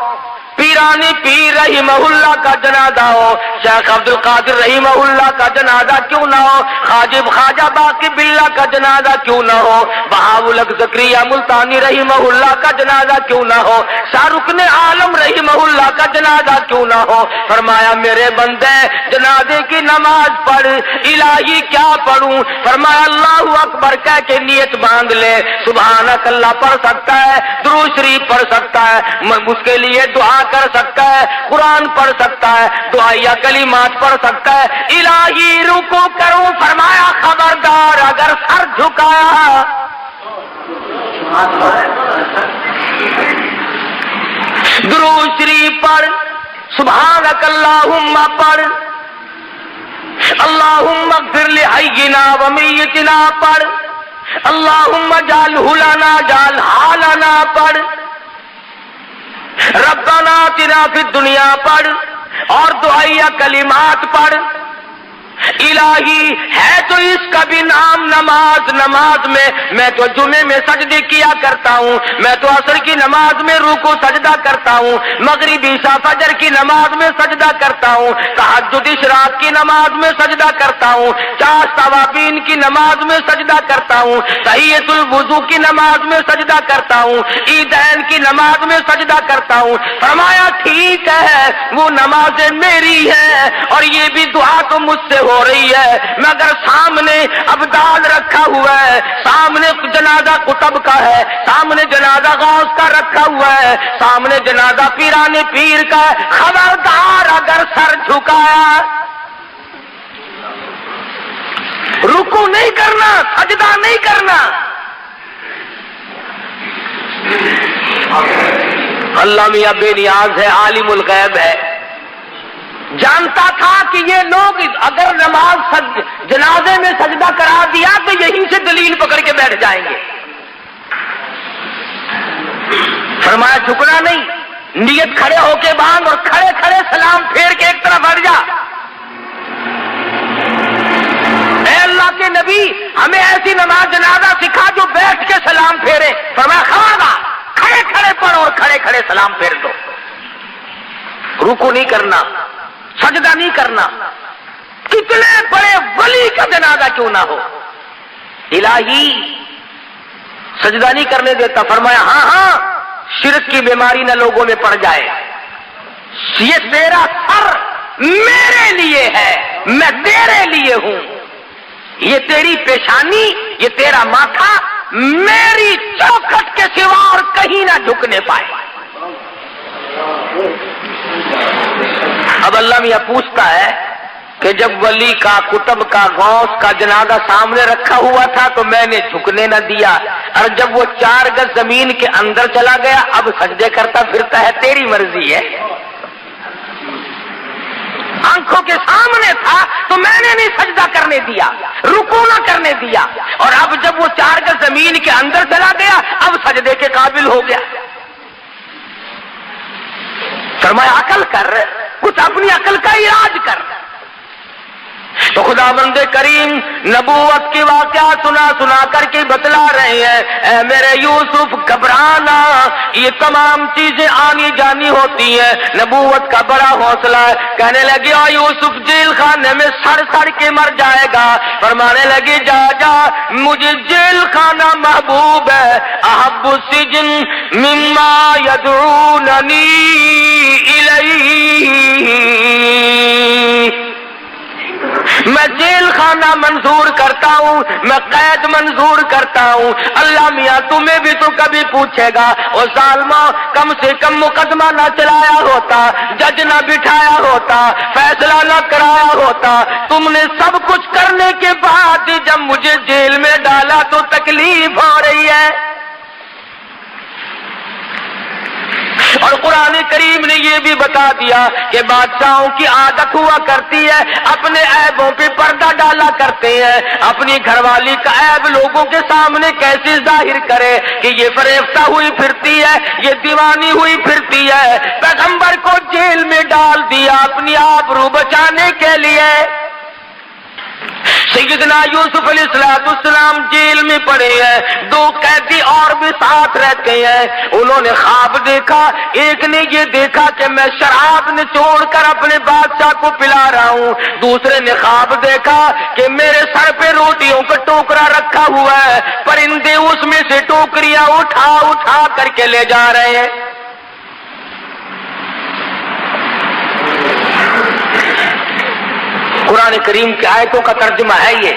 پیرانی پیر رحمہ اللہ کا جنازہ ہو، شیخ عبد القادر رحمہ اللہ کا جنازہ کیوں نہ ہو، خواجہ باقی باللہ کا جنازہ کیوں نہ ہو، بہاءالحق زکریا ملتانی رحمہ اللہ کا جنازہ کیوں نہ ہو، شاہ رکن عالم رحمہ اللہ کا جنازہ کیوں نہ ہو۔ فرمایا میرے بندے جنازے کی نماز پڑھ، الہی کیا پڑھوں؟ فرمایا اللہ اکبر کہہ کے نیت باندھ لے، سبحانک اللہ پڑھ سکتا ہے، درود شریف پڑھ سکتا ہے، اس کے لیے دعا کر سکتا ہے، قرآن پڑھ سکتا ہے، دعائیہ کلمات پڑھ سکتا ہے، الہی رکوع کروں، فرمایا خبردار اگر سر جھکایا درود شریف پڑھ، سبحانک اللہم پڑھ، اللہم اغفر لحینا و میتنا پڑھ، اللہم اجعلہ لنا اجعلہا لنا پڑھ، ربنا آتنا فی الدنیا پڑھ، اور دعائیہ کلمات پڑھ۔ الہی ہے تو اس کا بھی نام نماز میں تو جمعے میں سجدے کیا کرتا ہوں، میں تو عصر کی نماز میں رکوع سجدہ کرتا ہوں، مغرب عشاء فجر کی نماز میں سجدہ کرتا ہوں، تہجد اشراق کی نماز میں سجدہ کرتا ہوں، چاش توابین کی نماز میں سجدہ کرتا ہوں، تحیۃ الوضو کی نماز میں سجدہ کرتا ہوں، عیدین کی نماز میں سجدہ کرتا ہوں۔ فرمایا ٹھیک ہے وہ نمازیں میری ہیں اور یہ بھی دعا تو مجھ سے ہو رہی ہے، مگر سامنے ابدال رکھا ہوا ہے، سامنے جنازہ قطب کا ہے، سامنے جنازہ غوث کا رکھا ہوا ہے، سامنے جنازہ پیرانے پیر کا ہے، خبردار اگر سر جھکایا رکوع نہیں کرنا، سجدہ نہیں کرنا۔ اللہ میاں بے نیاز ہے، عالم الغیب ہے، جانتا تھا کہ یہ لوگ اگر نماز جنازے میں سجدہ کرا دیا تو یہیں سے دلیل پکڑ کے بیٹھ جائیں گے۔ فرمایا جھکنا نہیں، نیت کھڑے ہو کے باندھ اور کھڑے کھڑے سلام پھیر کے ایک طرف ہٹ جا۔ اے اللہ کے نبی ہمیں ایسی نماز جنازہ سکھا جو بیٹھ کے سلام پھیرے۔ فرمایا خبردار کھڑے کھڑے پڑھو اور کھڑے کھڑے سلام پھیر دو، رکوع نہیں کرنا، سجدہ نہیں کرنا، کتنے بڑے ولی کا جنازہ کیوں نہ ہو، الہی سجدہ نہیں کرنے دیتا۔ فرمایا ہاں شرک کی بیماری نہ لوگوں میں پڑ جائے، یہ تیرا سر میرے لیے ہے، میں تیرے لیے ہوں، یہ تیری پیشانی، یہ تیرا ماتھا میری چوکھٹ کے سوا اور کہیں نہ جھکنے پائے۔ اب اللہ میاں پوچھتا ہے کہ جب ولی کا، قطب کا، غوث کا جنازہ سامنے رکھا ہوا تھا تو میں نے جھکنے نہ دیا، اور جب وہ 4 گز زمین کے اندر چلا گیا اب سجدے کرتا پھرتا ہے، تیری مرضی ہے۔ آنکھوں کے سامنے تھا تو میں نے نہیں سجدہ کرنے دیا، رکوع نہ کرنے دیا، اور اب جب وہ 4 گز زمین کے اندر چلا گیا اب سجدے کے قابل ہو گیا۔ فرمایا عقل کر، کچھ اپنی عقل کا علاج کر۔ تو خدا بند کریم نبوت کی واقعہ سنا کر کے بتلا رہے ہیں، اے میرے یوسف گھبرانا، یہ تمام چیزیں آنی جانی ہوتی ہیں، نبوت کا بڑا حوصلہ ہے۔ کہنے لگی او یوسف جیل خانے میں سڑ کے مر جائے گا، فرمانے لگی جا مجھے جیل خانہ محبوب ہے، احب السجن مما یدعوننی الیہ، میں جیل خانہ منظور کرتا ہوں، میں قید منظور کرتا ہوں۔ اللہ میاں تمہیں بھی تو کبھی پوچھے گا، او ظالمہ کم سے کم مقدمہ نہ چلایا ہوتا، جج نہ بٹھایا ہوتا، فیصلہ نہ کرایا ہوتا، تم نے سب کچھ کرنے کے بعد جب مجھے جیل میں ڈالا تو تکلیف ہو رہی ہے۔ اور قرآن کریم نے یہ بھی بتا دیا کہ بادشاہوں کی عادت ہوا کرتی ہے اپنے عیبوں پہ پردہ ڈالا کرتے ہیں، اپنی گھر والی کا عیب لوگوں کے سامنے کیسے ظاہر کرے کہ یہ فریفتہ ہوئی پھرتی ہے، یہ دیوانی ہوئی پھرتی ہے۔ پیغمبر کو جیل میں ڈال دیا اپنی آبرو بچانے کے لیے۔ سیدنا یوسف علیہ السلام جیل میں پڑے ہیں، دو قیدی اور بھی ساتھ رہتے ہیں۔ انہوں نے خواب دیکھا، ایک نے یہ دیکھا کہ میں شراب نچوڑ کر اپنے بادشاہ کو پلا رہا ہوں، دوسرے نے خواب دیکھا کہ میرے سر پہ روٹیوں کا ٹوکرا رکھا ہوا ہے، پرندے اس میں سے ٹوکریاں اٹھا اٹھا کر کے لے جا رہے ہیں۔ قرآن کریم کی آیتوں کا ترجمہ ہے یہ،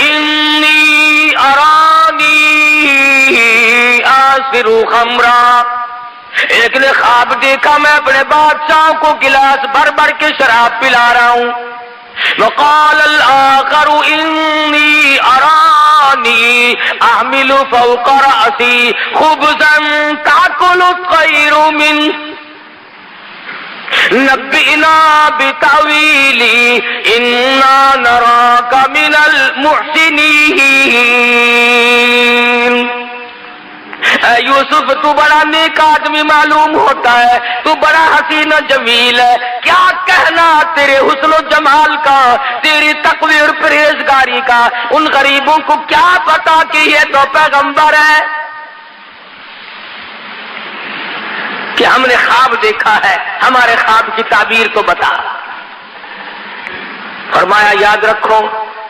انی ارانی آسر خمرا۔ ایک نے خواب دیکھا میں اپنے بادشاہ کو گلاس بھر بھر کے شراب پلا رہا ہوں۔ وقال الآخر انی ارانی احمل فوق رأسی خبزا تأکل الطیر منه نبئنا بتأویلی انا نراک من المحسنین۔ اے یوسف تو بڑا نیک آدمی معلوم ہوتا ہے، تو بڑا حسین و جمیل ہے، کیا کہنا تیرے حسن و جمال کا، تیری تقوی اور پرہیزگاری کا، ان غریبوں کو کیا پتا کہ یہ تو پیغمبر ہے کہ ہم نے خواب دیکھا ہے، ہمارے خواب کی تعبیر تو بتا۔ فرمایا یاد رکھو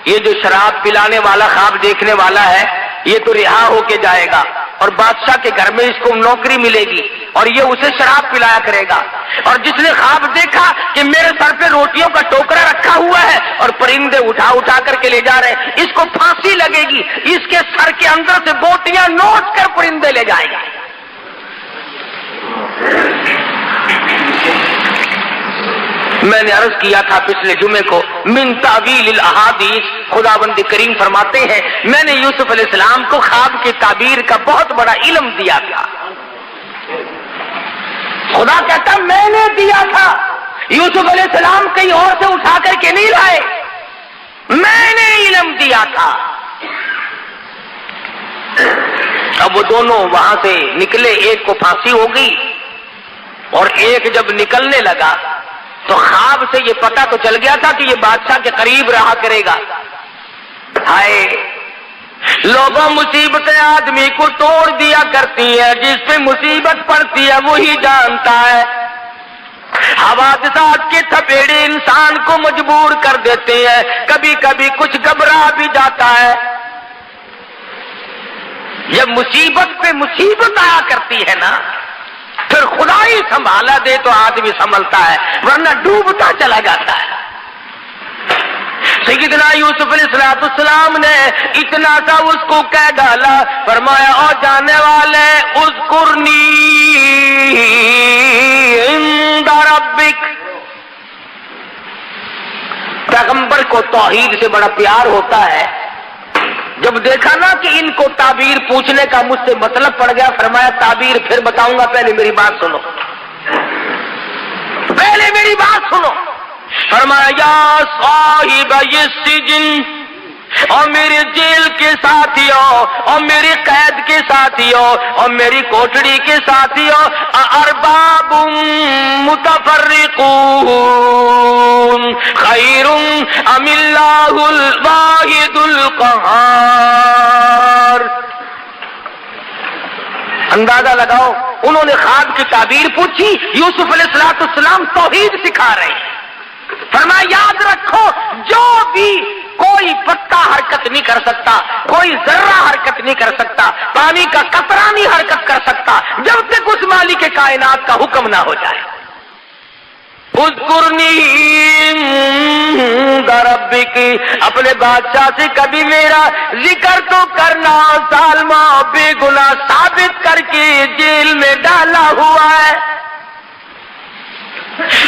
یہ جو شراب پلانے والا خواب دیکھنے والا ہے یہ تو رہا ہو کے جائے گا اور بادشاہ کے گھر میں اس کو نوکری ملے گی اور یہ اسے شراب پلایا کرے گا۔ اور جس نے خواب دیکھا کہ میرے سر پہ روٹیوں کا ٹوکرا رکھا ہوا ہے اور پرندے اٹھا اٹھا کر کے لے جا رہے ہیں، اس کو پھانسی لگے گی، اس کے سر کے اندر سے بوٹیاں نوچ کر پرندے لے جائیں گے۔ میں نے عرض کیا تھا پچھلے جمعے کو، من تعویل الاحادیث، خداوند کریم فرماتے ہیں میں نے یوسف علیہ السلام کو خواب کی تعبیر کا بہت بڑا علم دیا تھا۔ خدا کہتا میں نے دیا تھا، یوسف علیہ السلام کہیں اور سے اٹھا کر کے نہیں لائے، میں نے علم دیا تھا۔ اب وہ دونوں وہاں سے نکلے، ایک کو پھانسی ہو گئی اور ایک جب نکلنے لگا تو خواب سے یہ پتہ تو چل گیا تھا کہ یہ بادشاہ کے قریب رہا کرے گا۔ ہائے لوگوں، مصیبتیں آدمی کو توڑ دیا کرتی ہیں، جس پہ مصیبت پڑتی ہے وہی جانتا ہے۔ حوادثات کے تھپیڑے انسان کو مجبور کر دیتے ہیں، کبھی کبھی کچھ گھبرا بھی جاتا ہے۔ جب مصیبت پہ مصیبت آیا کرتی ہے نا پھر خدا ہی سنبھالا دے تو آدمی سنبھلتا ہے، ورنہ ڈوبتا چلا جاتا ہے۔ سیدنا یوسف علیہ السلام نے اتنا سا اس کو کہہ ڈالا، فرمایا او جانے والے اذکرنی عند ربک۔ پیغمبر کو توحید سے بڑا پیار ہوتا ہے، جب دیکھا نا کہ ان کو تعبیر پوچھنے کا مجھ سے مطلب پڑ گیا، فرمایا تعبیر پھر بتاؤں گا، پہلے میری بات سنو، پہلے میری بات سنو۔ فرمایا یا صاحب السجن، اور میرے جیل کے ساتھیوں اور میری قید کے ساتھیوں اور میری کوٹڑی کے ساتھیوں، ارباب متفرقون خیر ام اللہ الواحد القہار۔ اندازہ لگاؤ، انہوں نے خواب کی تعبیر پوچھی، یوسف علیہ السلام توحید سکھا رہے ہیں۔ فرمایا یاد رکھو جو بھی کوئی پتا حرکت نہیں کر سکتا، کوئی ذرہ حرکت نہیں کر سکتا، پانی کا قطرہ نہیں حرکت کر سکتا جب تک اس مالک کائنات کا حکم نہ ہو جائے۔ اذکرنی عند ربک، اپنے بادشاہ سے کبھی میرا ذکر تو کرنا، سالمہ بے گناہ ثابت کر کے جیل میں ڈالا ہوا ہے،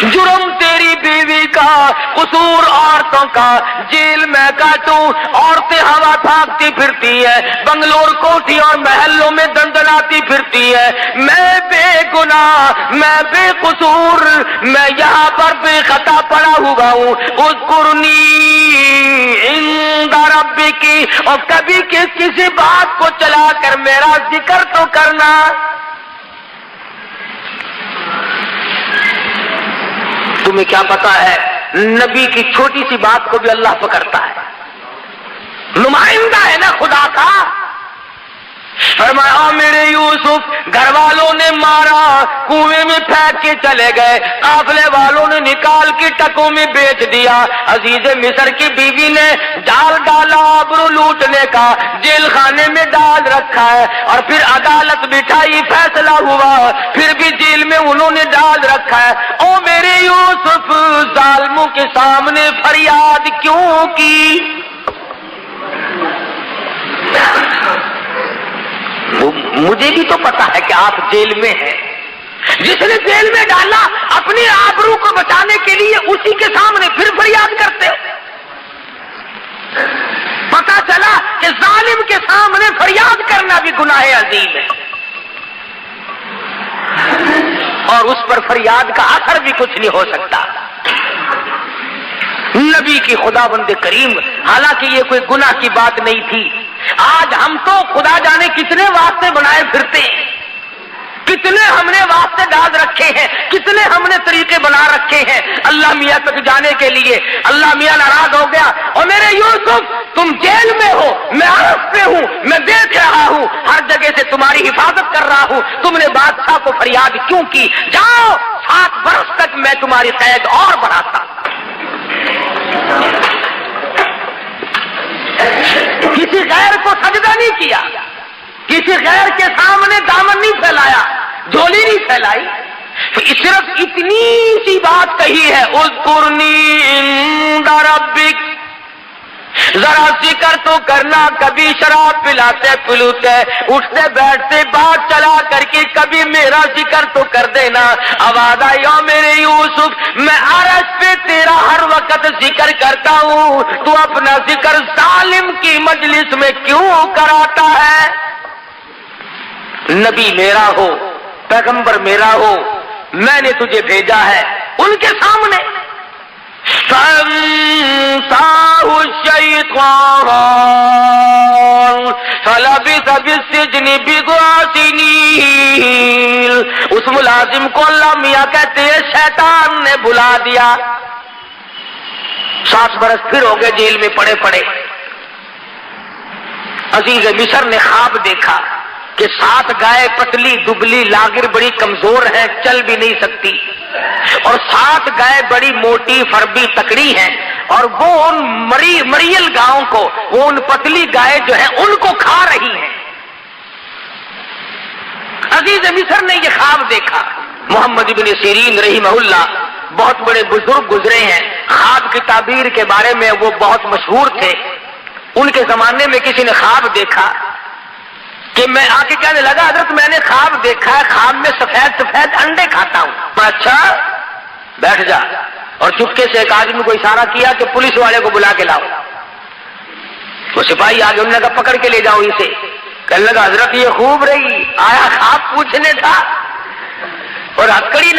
جرم تیری بیوی کا قصور عورتوں کا جیل میں کاٹوں، عورتیں ہوا پھانکتی پھرتی ہے، بنگلور کوٹھی اور محلوں میں دندناتی پھرتی ہے، میں بے گناہ، میں بے قصور، میں یہاں پر بے خطا پڑا ہوا ہوں، اذکرنی عند ربک، اور کبھی کسی بات کو چلا کر میرا ذکر تو کرنا۔ تمہیں کیا پتا ہے نبی کی چھوٹی سی بات کو بھی اللہ پکڑتا ہے، نمائندہ ہے نا خدا کا۔ فرمایا میرے یوسف گھر والوں نے مارا، کنویں میں پھینک کے چلے گئے، قافلے والوں نے نکال کے ٹکوں میں بیچ دیا، عزیز مصر کی بیوی نے جال ڈالا آبرو لوٹنے کا، جیل خانے میں ڈال رکھا ہے، اور پھر عدالت بٹھائی، فیصلہ ہوا، پھر بھی جیل میں انہوں نے ڈال رکھا ہے۔ او میرے یوسف ظالموں کے سامنے فریاد کیوں کی؟ مجھے بھی تو پتا ہے کہ آپ جیل میں ہیں، جس نے جیل میں ڈالا اپنی آبرو کو بچانے کے لیے اسی کے سامنے پھر فریاد کرتے ہو۔ پتا چلا کہ ظالم کے سامنے فریاد کرنا بھی گناہ عظیم ہے، اور اس پر فریاد کا اثر بھی کچھ نہیں ہو سکتا۔ نبی کی خدا بند کریم، حالانکہ یہ کوئی گناہ کی بات نہیں تھی، آج ہم تو خدا جانے کتنے واسطے بنائے پھرتے ہیں، کتنے ہم نے واسطے ڈال رکھے ہیں، کتنے ہم نے طریقے بنا رکھے ہیں اللہ میاں تک جانے کے لیے۔ اللہ میاں ناراض ہو گیا، اور میرے یوسف تم جیل میں ہو، میں عرف پہ ہوں، میں دیکھ رہا ہوں، ہر جگہ سے تمہاری حفاظت کر رہا ہوں، تم نے بادشاہ کو فریاد کیوں کی؟ جاؤ 7 برس تک میں تمہاری قید اور بڑھاتا۔ کسی غیر کو سجدہ نہیں کیا، کسی غیر کے سامنے دامن نہیں پھیلایا، جھولی نہیں پھیلائی، تو صرف اتنی سی بات کہی ہے، اذکرنی عند ربک، ذرا ذکر تو کرنا۔ کبھی شراب پلاتے پلوتے اٹھتے بیٹھتے بات چلا کر کے کبھی میرا ذکر تو کر دینا۔ آواز آئی او میرے یوسف میں عرش پہ تیرا ہر وقت ذکر کرتا ہوں، تو اپنا ذکر ظالم کی مجلس میں کیوں کراتا ہے؟ نبی میرا ہو، پیغمبر میرا ہو، میں نے تجھے بھیجا ہے ان کے سامنے۔ فَأَنسَاهُ الشَّيْطَانُ فَلَبِثَ فِي السِّجْنِ بِضْعَ سِنِينَ، اس ملازم کو اللہ میاں کہتے ہیں شیطان نے بلا دیا، 7 برس پھر ہو گئے جیل میں پڑے پڑے۔ عزیز مصر نے خواب دیکھا کہ 7 گائے پتلی دبلی لاغر بڑی کمزور ہیں، چل بھی نہیں سکتی، اور 7 گائے بڑی موٹی فربی تکڑی ہیں، اور وہ ان مریل گاؤں کو، وہ ان پتلی گائے جو ہیں ان کو کھا رہی ہیں۔ عزیز مصر نے یہ خواب دیکھا۔ محمد ابن سیرین رحمہ اللہ بہت بڑے بزرگ گزرے ہیں، خواب کی تعبیر کے بارے میں وہ بہت مشہور تھے۔ ان کے زمانے میں کسی نے خواب دیکھا کہ میں آ کے کہنے لگا حضرت میں نے خواب دیکھا ہے، خواب میں سفید سفید انڈے کھاتا ہوں۔ اچھا بیٹھ جا، اور چپکے سے ایک آدمی کو اشارہ کیا کہ پولیس والے کو بلا کے لاؤ۔ وہ سپاہی آگے انہوں نے کہا پکڑ کے لے جاؤ اسے۔ کہنے لگا حضرت یہ خوب رہی، آیا خواب پوچھنے تھا، اور ہتکڑی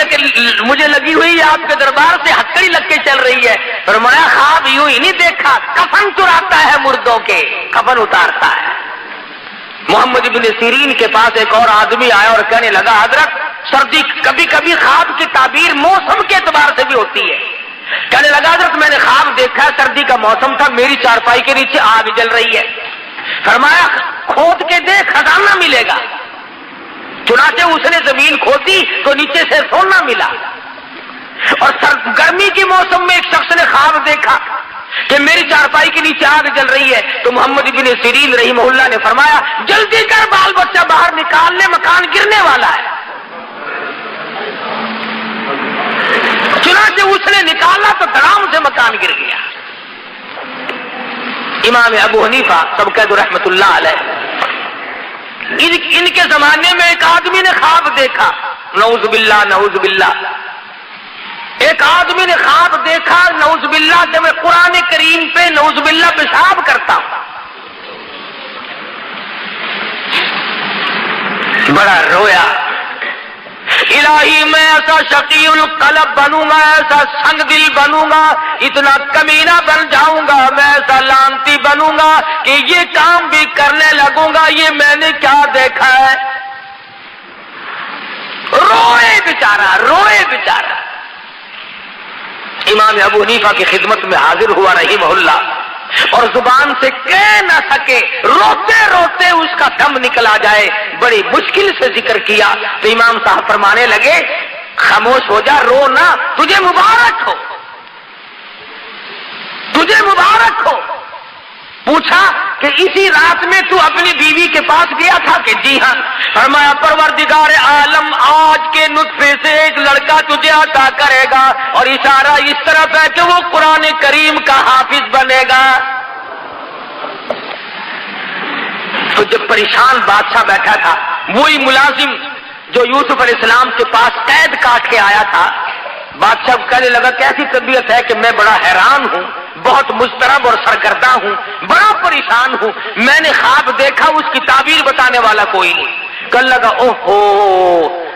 مجھے لگی ہوئی ہے آپ کے دربار سے، ہتکڑی لگ کے چل رہی ہے۔ فرمایا خواب یوں ہی نہیں دیکھا، کفن چراتا ہے مردوں کے، کفن اتارتا ہے۔ محمد ابن سیرین کے پاس ایک اور آدمی آیا اور کہنے لگا حضرت سردی، کبھی کبھی خواب کی تعبیر موسم کے اعتبار سے بھی ہوتی ہے۔ کہنے لگا حضرت میں نے خواب دیکھا، سردی کا موسم تھا، میری چارپائی کے نیچے آگ جل رہی ہے۔ فرمایا کھود کے دیکھ خزانہ ملے گا۔ چنانچہ اس نے زمین کھودی تو نیچے سے سونا ملا۔ اور گرمی کے موسم میں ایک شخص نے خواب دیکھا کہ میری چارپائی کے نیچے آگ جل رہی ہے، تو محمد ابن سیرین رحمہ اللہ نے فرمایا جلدی کر بال بچہ باہر نکال لے، مکان گرنے والا ہے۔ چنانچہ اس نے نکالا تو دھڑام سے مکان گر گیا۔ امام ابو حنیفہ سبقت رحمت اللہ علیہ، ان کے زمانے میں ایک آدمی نے خواب دیکھا، نعوذ باللہ نعوذ باللہ، ایک آدمی نے خواب دیکھا نعوذ باللہ کہ میں قرآن کریم پہ نعوذ باللہ پیشاب کرتا ہوں. بڑا رویا. الہی میں ایسا شقی القلب بنوں گا, ایسا سنگ دل بنوں گا, اتنا کمینہ بن جاؤں گا, میں ایسا لانتی بنوں گا کہ یہ کام بھی کرنے لگوں گا. یہ میں نے کیا دیکھا ہے. روئے بیچارہ, روئے بیچارہ. امام ابو حنیفہ کی خدمت میں حاضر ہوا رحمہ اللہ, اور زبان سے کہہ نہ سکے, روتے روتے اس کا دم نکلا جائے, بڑی مشکل سے ذکر کیا. تو امام صاحب فرمانے لگے خاموش ہو جا, رو نہ, تجھے مبارک ہو, تجھے مبارک ہو. پوچھا کہ اسی رات میں تو اپنی بیوی کے پاس گیا تھا کہ جی ہاں. فرمایا پروردگار عالم آج کے نطفے سے ایک لڑکا تجھے عطا کرے گا, اور اشارہ اس طرف ہے کہ وہ قرآن کریم کا حافظ بنے گا. تو جب پریشان بادشاہ بیٹھا تھا, وہی ملازم جو یوسف علیہ السلام کے پاس قید کاٹ کے آیا تھا, بادشاہ کہنے لگا کیسی طبیعت ہے کہ میں بڑا حیران ہوں, بہت مضطرب اور سرگردہ ہوں, بڑا پریشان ہوں. میں نے خواب دیکھا, اس کی تعبیر بتانے والا کوئی نہیں. کہنے لگا اوہو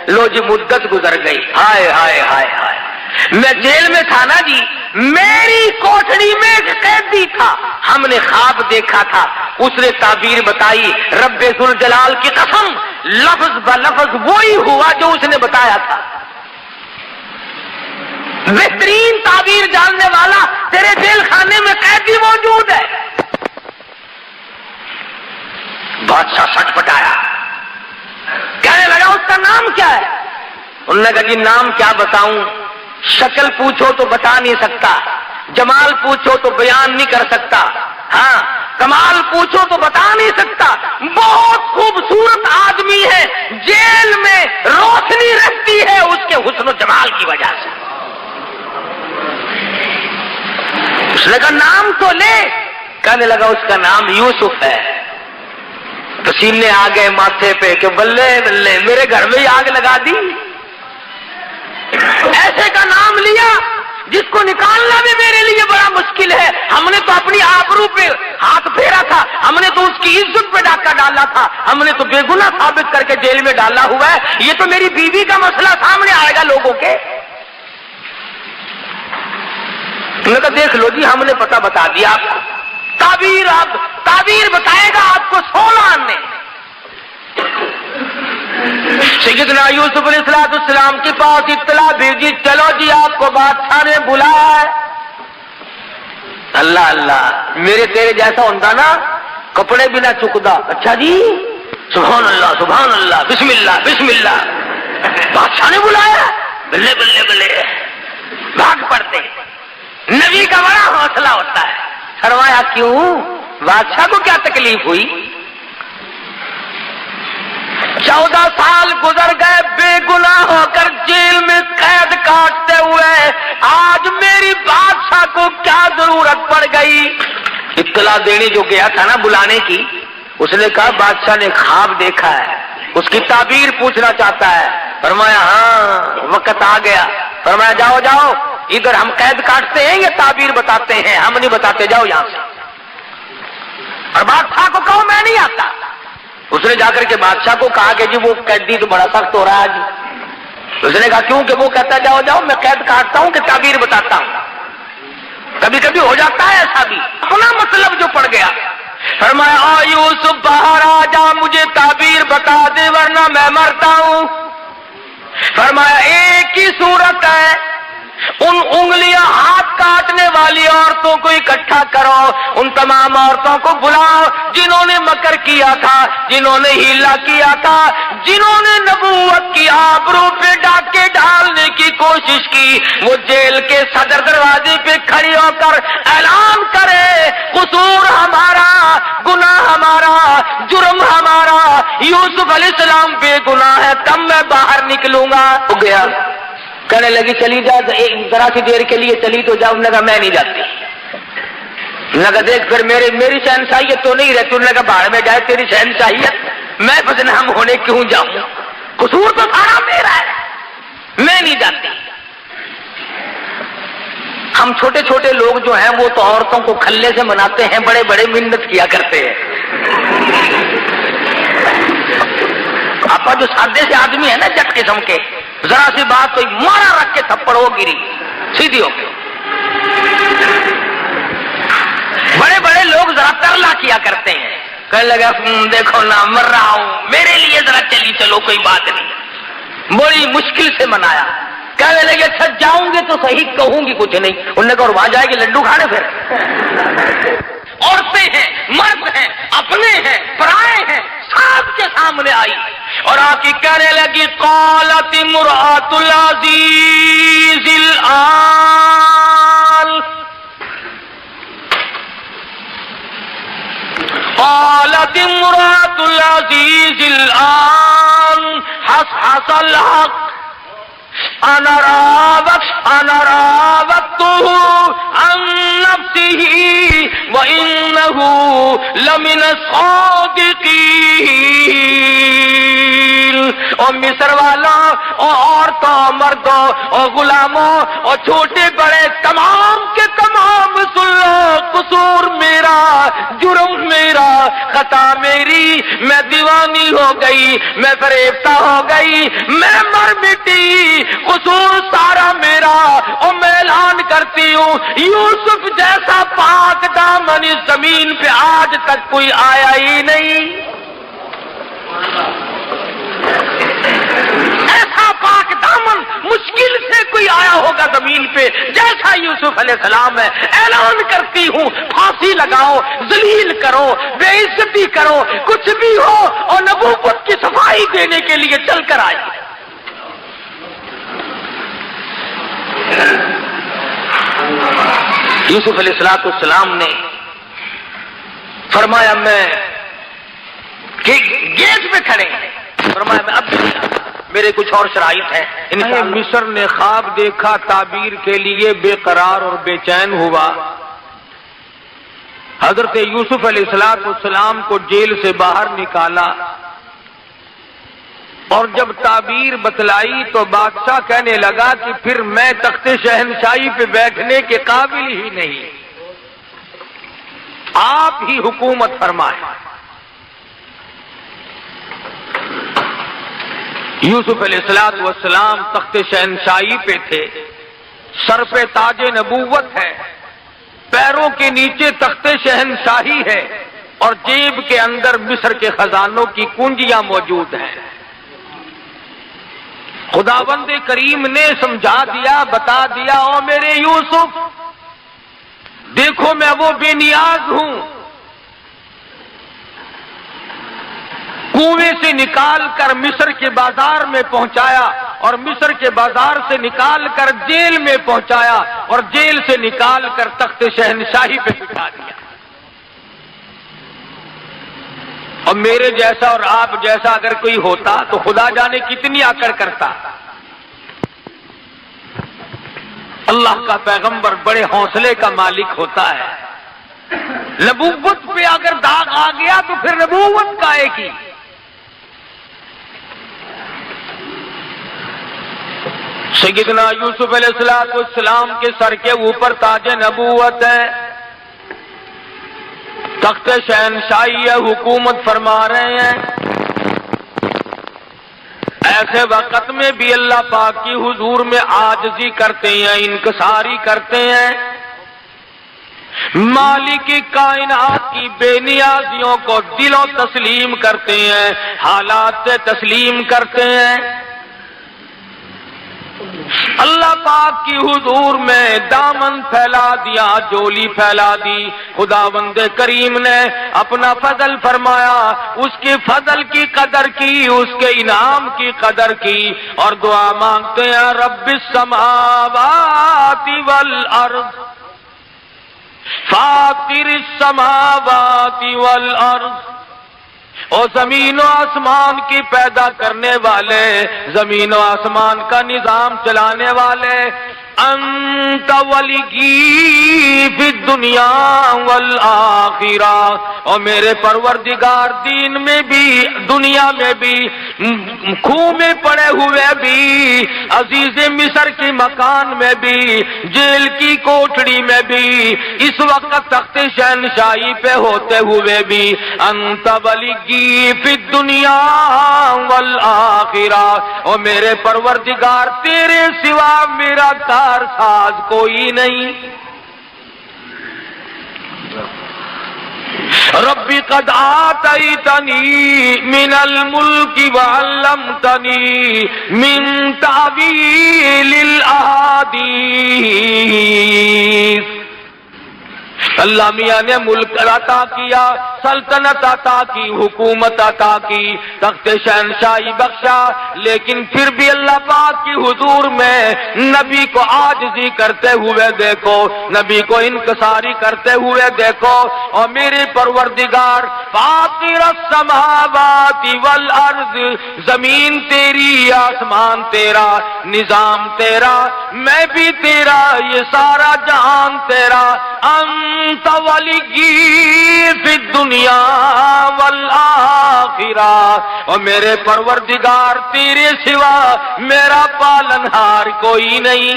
لو جی مدت گزر گئی, ہائے ہائے ہائے ہائے, میں جیل میں تھا نا جی, میری کوٹڑی میں ایک قیدی تھا, ہم نے خواب دیکھا تھا, اس نے تعبیر بتائی, رب ذوالجلال کی قسم لفظ بلفظ وہی ہوا جو اس نے بتایا تھا. بہترین تعبیر جاننے والا تیرے جیل خانے میں قیدی موجود ہے. بادشاہ سچ پٹایا, کہنے لگا اس کا نام کیا ہے. انہوں نے کہا جی نام کیا بتاؤں, شکل پوچھو تو بتا نہیں سکتا, جمال پوچھو تو بیان نہیں کر سکتا, ہاں کمال پوچھو تو بتا نہیں سکتا. بہت خوبصورت آدمی ہے, جیل میں روشنی رہتی ہے اس کے حسن و جمال کی وجہ سے. اس نے کہا نام تو لے. کہنے لگا اس کا نام یوسف ہے. پسینے آ گئے ماتھے پہ کہ بلے بلے میرے گھر میں ہی آگ لگا دی. ایسے کا نام لیا جس کو نکالنا بھی میرے لیے بڑا مشکل ہے. ہم نے تو اپنی آبرو پہ ہاتھ پھیرا تھا, ہم نے تو اس کی عزت پہ ڈاکہ ڈالا تھا, ہم نے تو بے گناہ ثابت کر کے جیل میں ڈالا ہوا ہے. یہ تو میری بیوی کا مسئلہ سامنے آئے گا لوگوں کے. نے کہا دیکھ لو جی ہم نے پتہ بتا دیا آپ کو, تعبیر بتائے گا آپ کو 16 آنے. سیدنا یوسف علیہ السلام کے پاس اطلاع بھیجی, چلو جی آپ کو بادشاہ نے بلایا ہے. اللہ اللہ, میرے تیرے جیسا ہوتا نا کپڑے بھی نہ چکدا. اچھا جی سبحان اللہ سبحان اللہ بسم اللہ بسم اللہ, بادشاہ نے بلایا, بلے بلے بلے بھاگ پڑتے. نبی کا بڑا حوصلہ ہوتا ہے. فرمایا کیوں, بادشاہ کو کیا تکلیف ہوئی. 14 سال گزر گئے بے گناہ ہو کر جیل میں قید کاٹتے ہوئے, آج میری بادشاہ کو کیا ضرورت پڑ گئی. اطلاع دینے جو گیا تھا نا بلانے کی, اس نے کہا بادشاہ نے خواب دیکھا ہے, اس کی تعبیر پوچھنا چاہتا ہے. فرمایا ہاں وقت آ گیا. فرمایا جاؤ جاؤ, ادھر ہم قید کاٹتے ہیں یا تعبیر بتاتے ہیں, ہم نہیں بتاتے, جاؤ یہاں سے. اور بادشاہ کو کہو میں نہیں آتا. اس نے جا کر کے بادشاہ کو کہا کہ جی وہ قیدی تو بڑا سخت ہو رہا ہے جی. اس نے کہا کیوں, کہ وہ کہتا ہے جاؤ جاؤ میں قید کاٹتا ہوں کہ تعبیر بتاتا ہوں. کبھی کبھی ہو جاتا ہے ایسا بھی, اپنا مطلب جو پڑ گیا. فرمایا آ یوسف باہر آ جا, مجھے تعبیر بتا دے ورنہ میں مرتا ہوں. فرمایا ایک ہی صورت ہے, ان انگلیاں ہاتھ کاٹنے والی عورتوں کو اکٹھا کرو, ان تمام عورتوں کو بلاؤ جنہوں نے مکر کیا تھا, جنہوں نے ہیلا کیا تھا, جنہوں نے نبوت کی آبرو پہ ڈاکے ڈالنے کی کوشش کی. وہ جیل کے صدر دروازے پہ کھڑی ہو کر اعلان کرے قصور ہمارا, گناہ ہمارا, جرم ہمارا, یوسف علیہ السلام بے گناہ ہے, تب میں باہر نکلوں گا. ہو گیا. کہنے لگی چلی جا, ذرا سی دیر کے لیے چلی تو جاؤ. نے کہا میں نہیں جاتی. نے کہا دیکھ پھر میری شہنشاہیت تو نہیں رہتی. نے کہا باہر میں جائے تیری شہنشاہیت, میں بدنام ہونے کیوں جاؤں, قصور تو سارا میرا ہے, میں نہیں جاتی. ہم چھوٹے چھوٹے لوگ جو ہیں وہ تو عورتوں کو کھلے سے مناتے ہیں، بڑے بڑے منت کیا کرتے ہیں۔ آپ جو سادے سے آدمی ہے نا جٹ قسم کے، ذرا سی بات تو مارا رکھ کے تھپڑ ہو گری سیدھی ہو گئی۔ بڑے بڑے لوگ ذرا ترلا کیا کرتے ہیں، کہنے لگا دیکھو نا مر رہا ہوں، میرے لیے ذرا چلی چلو کوئی بات نہیں، بڑی مشکل سے منایا۔ کہنے لگے اچھا جاؤں گے تو صحیح، کہوں گی کچھ نہیں۔ انہوں نے کہا اور وہاں جائے گی لڈو کھانے پھر؟ عورتیں ہیں، مرد ہیں، اپنے ہیں، پرائے ہیں، سب کے سامنے آئی اور آ کے کہنے لگی قالت امرأۃ العزیز الآن، قالت امرأۃ العزیز الآن حصحص الحق انا راودته عن نفسه وانه لمن الصادقین۔ اور مصر والا اور عورتوں، مردوں اور غلاموں اور چھوٹے بڑے تمام کے تمام سن لو، قصور میرا، جرم میرا، خطا میری، میں دیوانی ہو گئی، میں فریفتہ ہو گئی، میں مر مٹی، قصور سارا میرا۔ اور میں اعلان کرتی ہوں یوسف جیسا پاک دامن اس زمین پہ آج تک کوئی آیا ہی نہیں، ایسا پاک دامن مشکل سے کوئی آیا ہوگا زمین پہ جیسا یوسف علیہ السلام ہے۔ اعلان کرتی ہوں پھانسی لگاؤ، ذلیل کرو، بے عزتی کرو، کچھ بھی ہو، اور نبوت کی صفائی دینے کے لیے چل کر آئی۔ یوسف علیہ السلام نے فرمایا میں گیٹ پہ کھڑے ہیں، فرمایا میں اب میرے کچھ اور شرائط ہیں۔ مصر نے خواب دیکھا، تعبیر کے لیے بے قرار اور بے چین ہوا۔ حضرت یوسف علیہ السلام کو جیل سے باہر نکالا اور جب تعبیر بتلائی تو بادشاہ کہنے لگا کہ پھر میں تخت شہنشاہی پہ بیٹھنے کے قابل ہی نہیں، آپ ہی حکومت فرمائیں۔ یوسف علیہ السلام تخت شہنشاہی پہ تھے، سر پہ تاج نبوت ہے، پیروں کے نیچے تخت شہنشاہی ہے، اور جیب کے اندر مصر کے خزانوں کی کنجیاں موجود ہیں۔ خداوند کریم نے سمجھا دیا، بتا دیا، او میرے یوسف دیکھو میں وہ بے نیاز ہوں، کنویں سے نکال کر مصر کے بازار میں پہنچایا، اور مصر کے بازار سے نکال کر جیل میں پہنچایا، اور جیل سے نکال کر تخت شہنشاہی پہ بٹھا دیا۔ اور میرے جیسا اور آپ جیسا اگر کوئی ہوتا تو خدا جانے کتنی آکڑ کرتا۔ اللہ کا پیغمبر بڑے حوصلے کا مالک ہوتا ہے، نبوت پہ اگر داغ آ گیا تو پھر نبوت کا ایک ہی۔ سیدنا یوسف علیہ السلام کے سر کے اوپر تاج نبوت ہے، تخت شہنشاہی ہے، حکومت فرما رہے ہیں۔ ایسے وقت میں بھی اللہ پاک کی حضور میں عاجزی کرتے ہیں، انکساری کرتے ہیں، مالک کائنات کی بے نیازیوں کو دلوں تسلیم کرتے ہیں، حالات سے تسلیم کرتے ہیں۔ اللہ پاک کی حضور میں دامن پھیلا دیا، جولی پھیلا دی۔ خداوند کریم نے اپنا فضل فرمایا، اس کے فضل کی قدر کی، اس کے انعام کی قدر کی، اور دعا مانگتے ہیں رب السماوات والارض فاطر السماوات والارض اور زمین و آسمان کی پیدا کرنے والے، زمین و آسمان کا نظام چلانے والے، انت ولی فی الدنیا والآخرہ، اور میرے پروردگار دین میں بھی دنیا میں بھی، خون میں پڑے ہوئے بھی، عزیز مصر کی مکان میں بھی، جیل کی کوٹڑی میں بھی، اس وقت تخت شہنشاہی پہ ہوتے ہوئے بھی، انت ولی فی الدنیا والآخرہ، اور میرے پروردگار تیرے سوا میرا کارساز کوئی نہیں۔ ربی قد آتیتنی من الملک وعلمتنی من تعویل الاحادیث، اللہ میاں نے ملک عطا کیا، سلطنت عطا کی، حکومت عطا کی، تخت شہنشاہی بخشا، لیکن پھر بھی اللہ پاک کی حضور میں نبی کو عاجزی کرتے ہوئے دیکھو، نبی کو انکساری کرتے ہوئے دیکھو، اور میرے پروردگار فاطر السماوات والارض، زمین تیری، آسمان تیرا، نظام تیرا، میں بھی تیرا، یہ سارا جہان تیرا، انت ولی فی الدنیا والآخرہ، اور میرے پروردگار تیرے سوا میرا پالنہار کوئی نہیں۔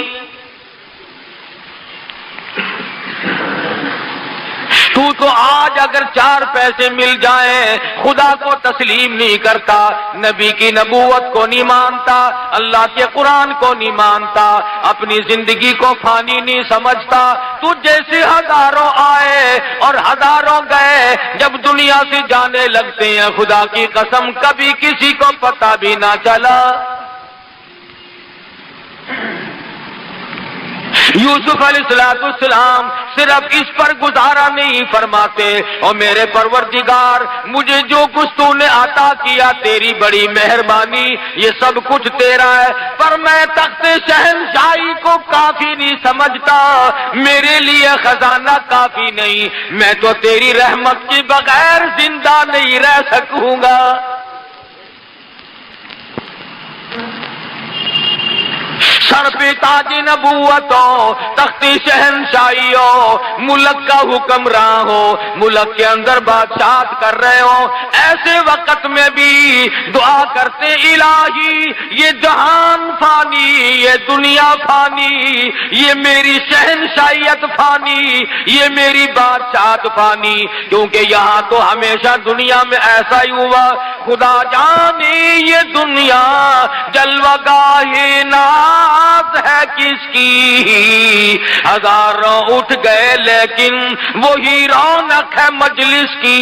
تو آج اگر 4 پیسے مل جائیں خدا کو تسلیم نہیں کرتا، نبی کی نبوت کو نہیں مانتا، اللہ کے قرآن کو نہیں مانتا، اپنی زندگی کو فانی نہیں سمجھتا، تو جیسے ہزاروں آئے اور ہزاروں گئے، جب دنیا سے جانے لگتے ہیں خدا کی قسم کبھی کسی کو پتہ بھی نہ چلا۔ یوسف علیہ السلام صرف اس پر گزارا نہیں فرماتے، اور میرے پروردگار مجھے جو کچھ تو نے عطا کیا تیری بڑی مہربانی، یہ سب کچھ تیرا ہے، پر میں تخت شہنشاہی کو کافی نہیں سمجھتا، میرے لیے خزانہ کافی نہیں، میں تو تیری رحمت کے بغیر زندہ نہیں رہ سکوں گا۔ سر پہ تاج نبوت ہو، تخت شہنشاہی ہو، ملک کا حکمراں ہو، ملک کے اندر بادشاہت کر رہے ہو، ایسے وقت میں بھی دعا کرتے الہی یہ جہان فانی، یہ دنیا فانی، یہ میری شہنشاہیت فانی، یہ میری بادشاہت فانی، کیونکہ یہاں تو ہمیشہ دنیا میں ایسا ہی ہوا، خدا جانے یہ دنیا جلوہ گاہ ناز ہے کس کی، ہزاروں اٹھ گئے لیکن وہی رونق ہے مجلس کی۔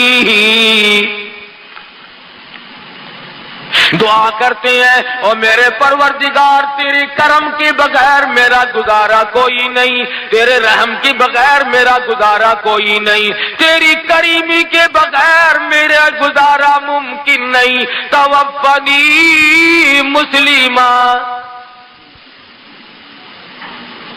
دعا کرتے ہیں اور میرے پروردگار تیرے کرم کے بغیر میرا گزارا کوئی نہیں، تیرے رحم کے بغیر میرا گزارا کوئی نہیں، تیری کریمی کے بغیر میرا گزارا ممکن نہیں، توفنی مسلمہ۔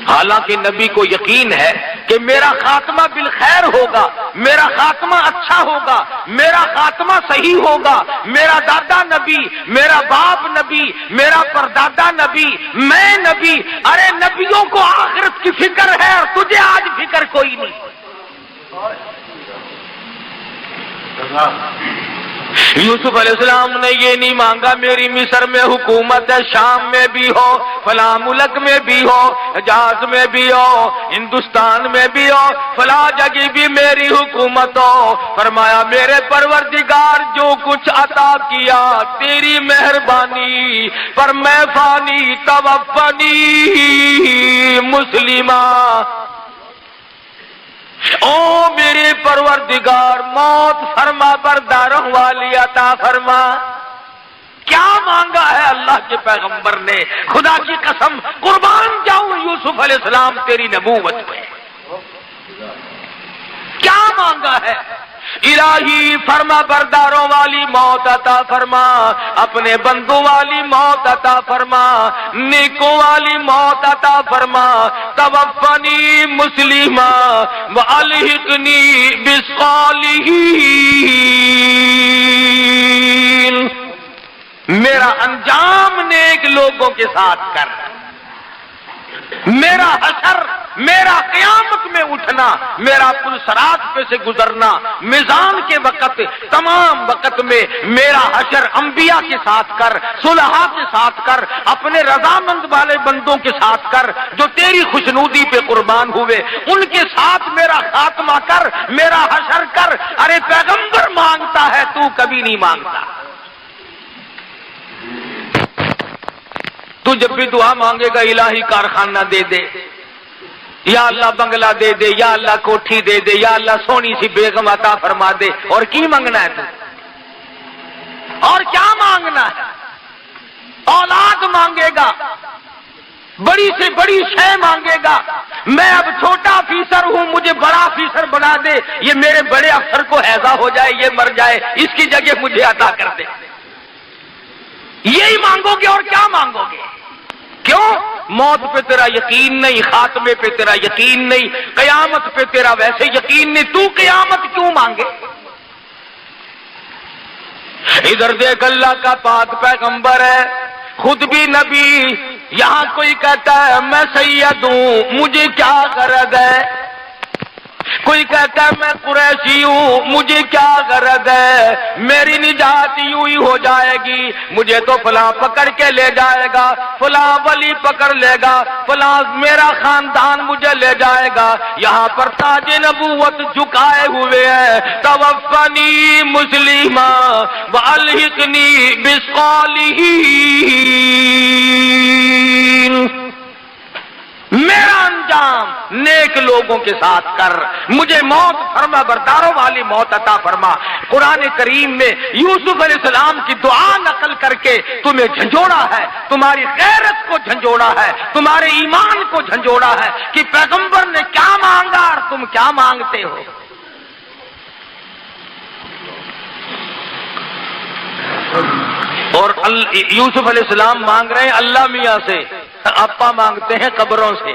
حالانکہ نبی کو یقین ہے کہ میرا خاتمہ بالخیر ہوگا، میرا خاتمہ اچھا ہوگا، میرا خاتمہ صحیح ہوگا، میرا دادا نبی، میرا باپ نبی، میرا پردادا نبی، میں نبی، ارے نبیوں کو آخرت کی فکر ہے اور تجھے آج فکر کوئی نہیں۔ یوسف علیہ السلام نے یہ نہیں مانگا میری مصر میں حکومت ہے، شام میں بھی ہو، فلاں ملک میں بھی ہو، حجاز میں بھی ہو، ہندوستان میں بھی ہو، فلاں جگہ بھی میری حکومت ہو۔ فرمایا میرے پروردگار جو کچھ عطا کیا تیری مہربانی، پر میں فانی، توفنی مسلمہ۔ او میرے پروردگار موت فرما برداروں والی عطا فرما۔ کیا مانگا ہے اللہ کے پیغمبر نے؟ خدا کی قسم قربان جاؤں یوسف علیہ السلام تیری نبوت پہ، کیا مانگا ہے؟ الہی فرما برداروں والی موت عطا فرما، اپنے بندوں والی موت عطا فرما، نیکوں والی موت عطا فرما، توفنی مسلمہ والحقنی بالصالحین۔ میرا انجام نیک لوگوں کے ساتھ کر، میرا حشر، میرا قیامت میں اٹھنا، میرا پل صراط پہ سے گزرنا، میزان کے وقت، تمام وقت میں میرا حشر انبیاء کے ساتھ کر، صلحاء کے ساتھ کر، اپنے رضامند والے بندوں کے ساتھ کر جو تیری خوشنودی پہ قربان ہوئے، ان کے ساتھ میرا خاتمہ کر، میرا حشر کر۔ ارے پیغمبر مانگتا ہے، تو کبھی نہیں مانگتا۔ تو جب بھی دعا مانگے گا الہی کارخانہ دے دے، یا اللہ بنگلہ دے دے، یا اللہ کوٹھی دے دے، یا اللہ سونی سی بیگم عطا فرما دے، اور کی مانگنا ہے تو؟ اور کیا مانگنا ہے؟ اولاد مانگے گا، بڑی سے بڑی شے مانگے گا، میں اب چھوٹا افیسر ہوں مجھے بڑا افیسر بنا دے، یہ میرے بڑے افسر کو ہیضہ ہو جائے، یہ مر جائے، اس کی جگہ مجھے عطا کر دے۔ یہی مانگو گے اور کیا مانگو گے؟ کیوں؟ موت پہ تیرا یقین نہیں، خاتمے پہ تیرا یقین نہیں، قیامت پہ تیرا ویسے یقین نہیں، تو قیامت کیوں مانگے؟ ادھر دیکھ، اللہ کا پاک پیغمبر ہے، خود بھی نبی، یہاں کوئی کہتا ہے میں سید ہوں مجھے کیا غرض ہے، کوئی کہتا ہے میں قریشی ہوں مجھے کیا غرض ہے، میری نجات یوں ہی ہو جائے گی، مجھے تو فلاں پکڑ کے لے جائے گا، فلاں ولی پکڑ لے گا، فلاں میرا خاندان مجھے لے جائے گا۔ یہاں پر تاج نبوت جھکائے ہوئے ہیں، توفنی مسلما والحقنی بالصالحین، میرا انجام نیک لوگوں کے ساتھ کر، مجھے موت فرما برداروں والی موت عطا فرما۔ قرآن کریم میں یوسف علیہ السلام کی دعا نقل کر کے تمہیں جھنجھوڑا ہے، تمہاری غیرت کو جھنجھوڑا ہے، تمہارے ایمان کو جھنجھوڑا ہے کہ پیغمبر نے کیا مانگا اور تم کیا مانگتے ہو۔ اور یوسف علیہ السلام مانگ رہے ہیں اللہ میاں سے، اپا مانگتے ہیں قبروں سے،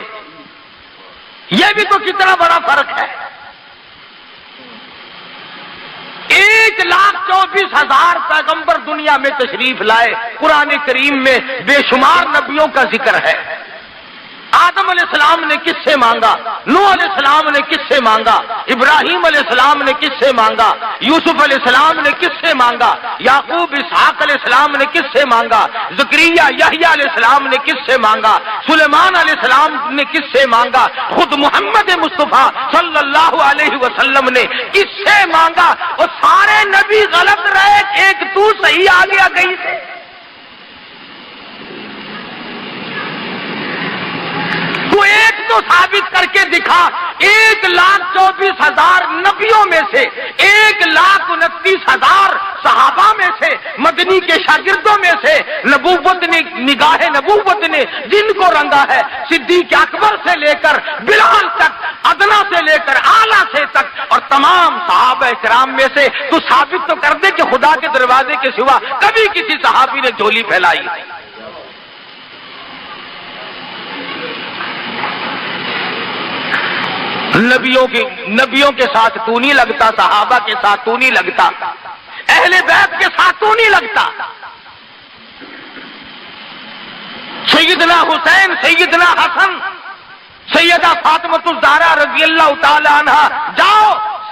یہ بھی تو کتنا بڑا فرق ہے۔ 1,24,000 پیغمبر دنیا میں تشریف لائے، قرآن کریم میں بے شمار نبیوں کا ذکر ہے۔ آدم علیہ السلام نے کس سے مانگا، نوح علیہ السلام نے کس سے مانگا، ابراہیم علیہ السلام نے کس سے مانگا، یوسف علیہ السلام نے کس سے مانگا، یعقوب اسحاق علیہ السلام نے کس سے مانگا، زکریا یحییٰ علیہ السلام نے کس سے مانگا، سلیمان علیہ السلام نے کس سے مانگا، خود محمد مصطفیٰ صلی اللہ علیہ وسلم نے کس سے مانگا، اور سارے نبی غلط رہے، ایک تو صحیح آ گیا کہیں سے۔ تو ایک تو ثابت کر کے دکھا، 1,24,000 نبیوں میں سے، 1,29,000 صحابہ میں سے، مدنی کے شاگردوں میں سے، نبوت نے، نگاہ نبوت نے جن کو رنگا ہے، صدیق اکبر سے لے کر بلال تک، ادنا سے لے کر اعلیٰ سے تک، اور تمام صحابہ کرام میں سے تو ثابت تو کر دے کہ خدا کے دروازے کے سوا کبھی کسی صحابی نے جھولی پھیلائی۔ نبیوں کے ساتھ تو نہیں لگتا، صحابہ کے ساتھ تو نہیں لگتا، اہل بیت کے ساتھ تو نہیں لگتا۔ سیدنا حسین، سیدنا حسن، سیدہ فاطمہ الزہرا رضی اللہ تعالی عنہا، جاؤ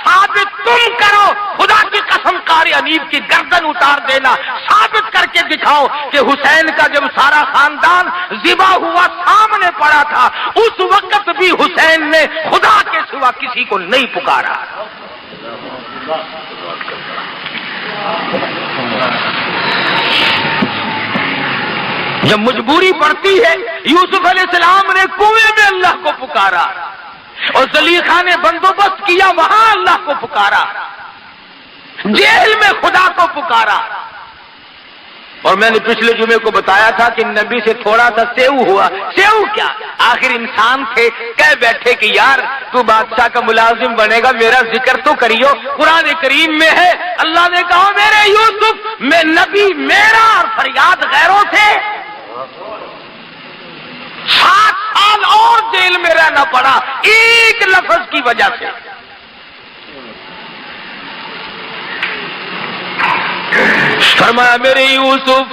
ثابت تم کرو، خدا کی قسم قاری انیب کی گردن اتار دینا، ثابت کر کے دکھاؤ کہ حسین کا جب سارا خاندان ذبح ہوا سامنے پڑا تھا، اس وقت بھی حسین نے خدا کے سوا کسی کو نہیں پکارا۔ جب مجبوری پڑتی ہے، یوسف علیہ السلام نے کنویں میں اللہ کو پکارا، اور زلیخا نے بندوبست کیا وہاں اللہ کو پکارا، جیل میں خدا کو پکارا۔ اور میں نے پچھلے جمعے کو بتایا تھا کہ نبی سے تھوڑا سا سیو ہوا، سیو کیا، آخر انسان تھے، کہہ بیٹھے کہ یار تو بادشاہ کا ملازم بنے گا، میرا ذکر تو کریو، قرآن کریم میں ہے۔ اللہ نے کہا میرے یوسف، میں نبی میرا اور فریاد غیروں سے 7 سال اور جیل میں رہنا پڑا ایک لفظ کی وجہ سے۔ فرمایا میرے یوسف،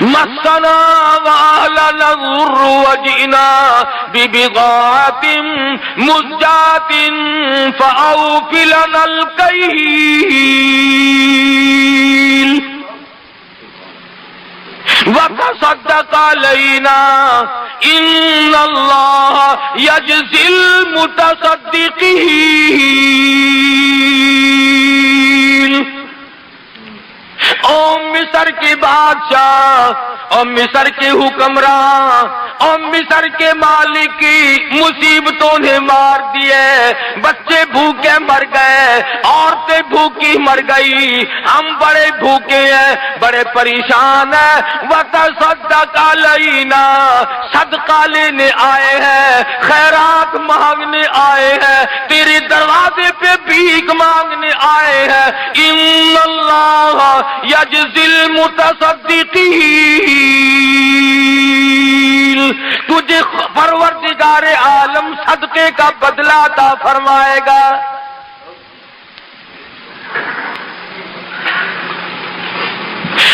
مسنا وأهلنا الضر وجئنا ببضاعة مزجاة فأوف لنا الكيل وتصدق علينا إن الله يجزي المتصدقين. او مصر کے بادشاہ اور مصر کے حکمراں اور مصر کے مالک کی مصیبتوں نے مار دیے، بچے بھوکے مر گئے، عورتیں بھوکی مر گئی، ہم بڑے بھوکے ہیں، بڑے پریشان ہیں. وتصدق علینا، صدقہ لینے آئے ہیں، خیرات مانگنے آئے ہیں، تیرے دروازے پہ بھیک مانگنے آئے ہیں. ان اللہ یجزی المتصدقین، تجھے پروردگار عالم صدقے کا بدلہ عطا فرمائے گا.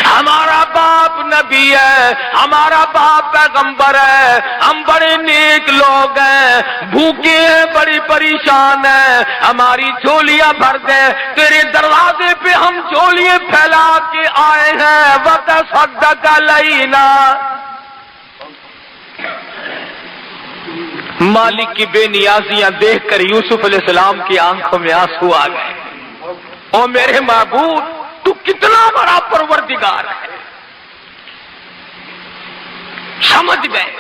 ہمارا باپ نبی ہے، ہمارا باپ پیغمبر ہے، ہم بڑے نیک لوگ ہیں، بھوکے ہیں، بڑی پریشان ہیں، ہماری جھولیاں بھر دے، تیرے دروازے پہ ہم جھولیاں پھیلا کے آئے ہیں. وتصدق علینا. مالک کی بے نیازیاں دیکھ کر یوسف علیہ السلام کی آنکھوں میں آنسو آ گئے. او میرے معبود، تو کتنا بڑا پروردگار ہے. سمجھ گئے.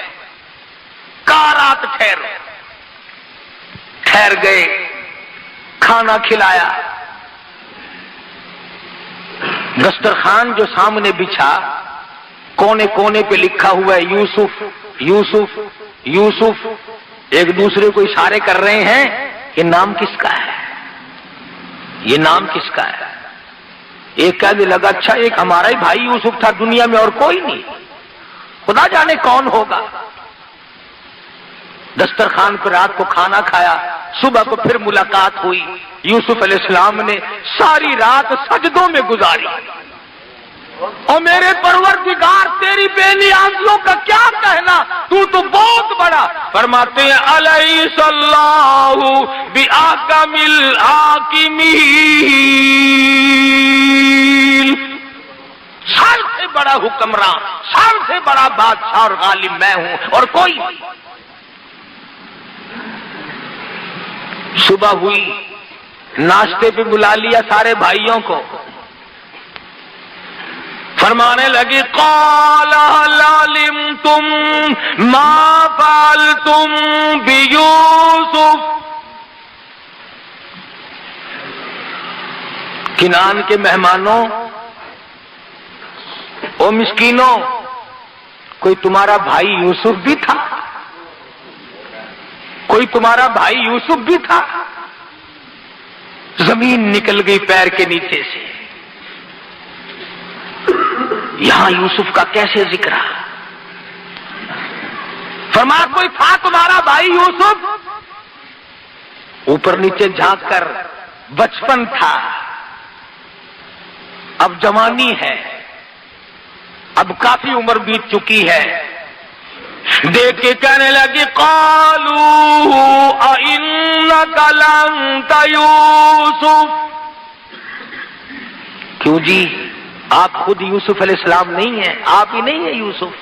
کارات ٹھہر گئے، کھانا کھلایا. دسترخوان جو سامنے بچھا، کونے کونے پہ لکھا ہوا ہے یوسف یوسف یوسف. ایک دوسرے کو اشارے کر رہے ہیں، یہ نام کس کا ہے، یہ نام کس کا ہے. ایک کہنے لگا اچھا ایک ہمارا ہی بھائی یوسف تھا، دنیا میں اور کوئی نہیں، خدا جانے کون ہوگا. دسترخوان پر رات کو کھانا کھایا، صبح کو پھر ملاقات ہوئی. یوسف علیہ السلام نے ساری رات سجدوں میں گزاری. اور میرے پروردگار تیری بے نیازیوں کا کیا کہنا، تو بہت بڑا. فرماتے ہیں الیس اللہ بأحکم الحاکمین، سب سے بڑا حکمراں، سب سے بڑا بادشاہ اور غالب میں ہوں اور کوئی نہیں. صبح ہوئی، ناشتے پہ بلا لیا سارے بھائیوں کو. فرمانے لگی قال هل علمتم ما فعلتم بیوسف. کنعان کے مہمانوں، او مسکینوں، کوئی تمہارا بھائی یوسف بھی تھا، کوئی تمہارا بھائی یوسف بھی تھا. زمین نکل گئی پیر کے نیچے سے. یہاں یوسف کا کیسے ذکر ہے؟ فرمایا کوئی تھا تمہارا بھائی یوسف؟ اوپر نیچے جھانک کر بچپن تھا، اب جوانی ہے، اب کافی عمر بیت چکی ہے. دیکھ کے کہنے لگی قالوا اِنَّكَ لَأَنْتَ یوسف. کیوں جی، آپ خود یوسف علیہ السلام نہیں ہیں، آپ ہی نہیں ہیں یوسف.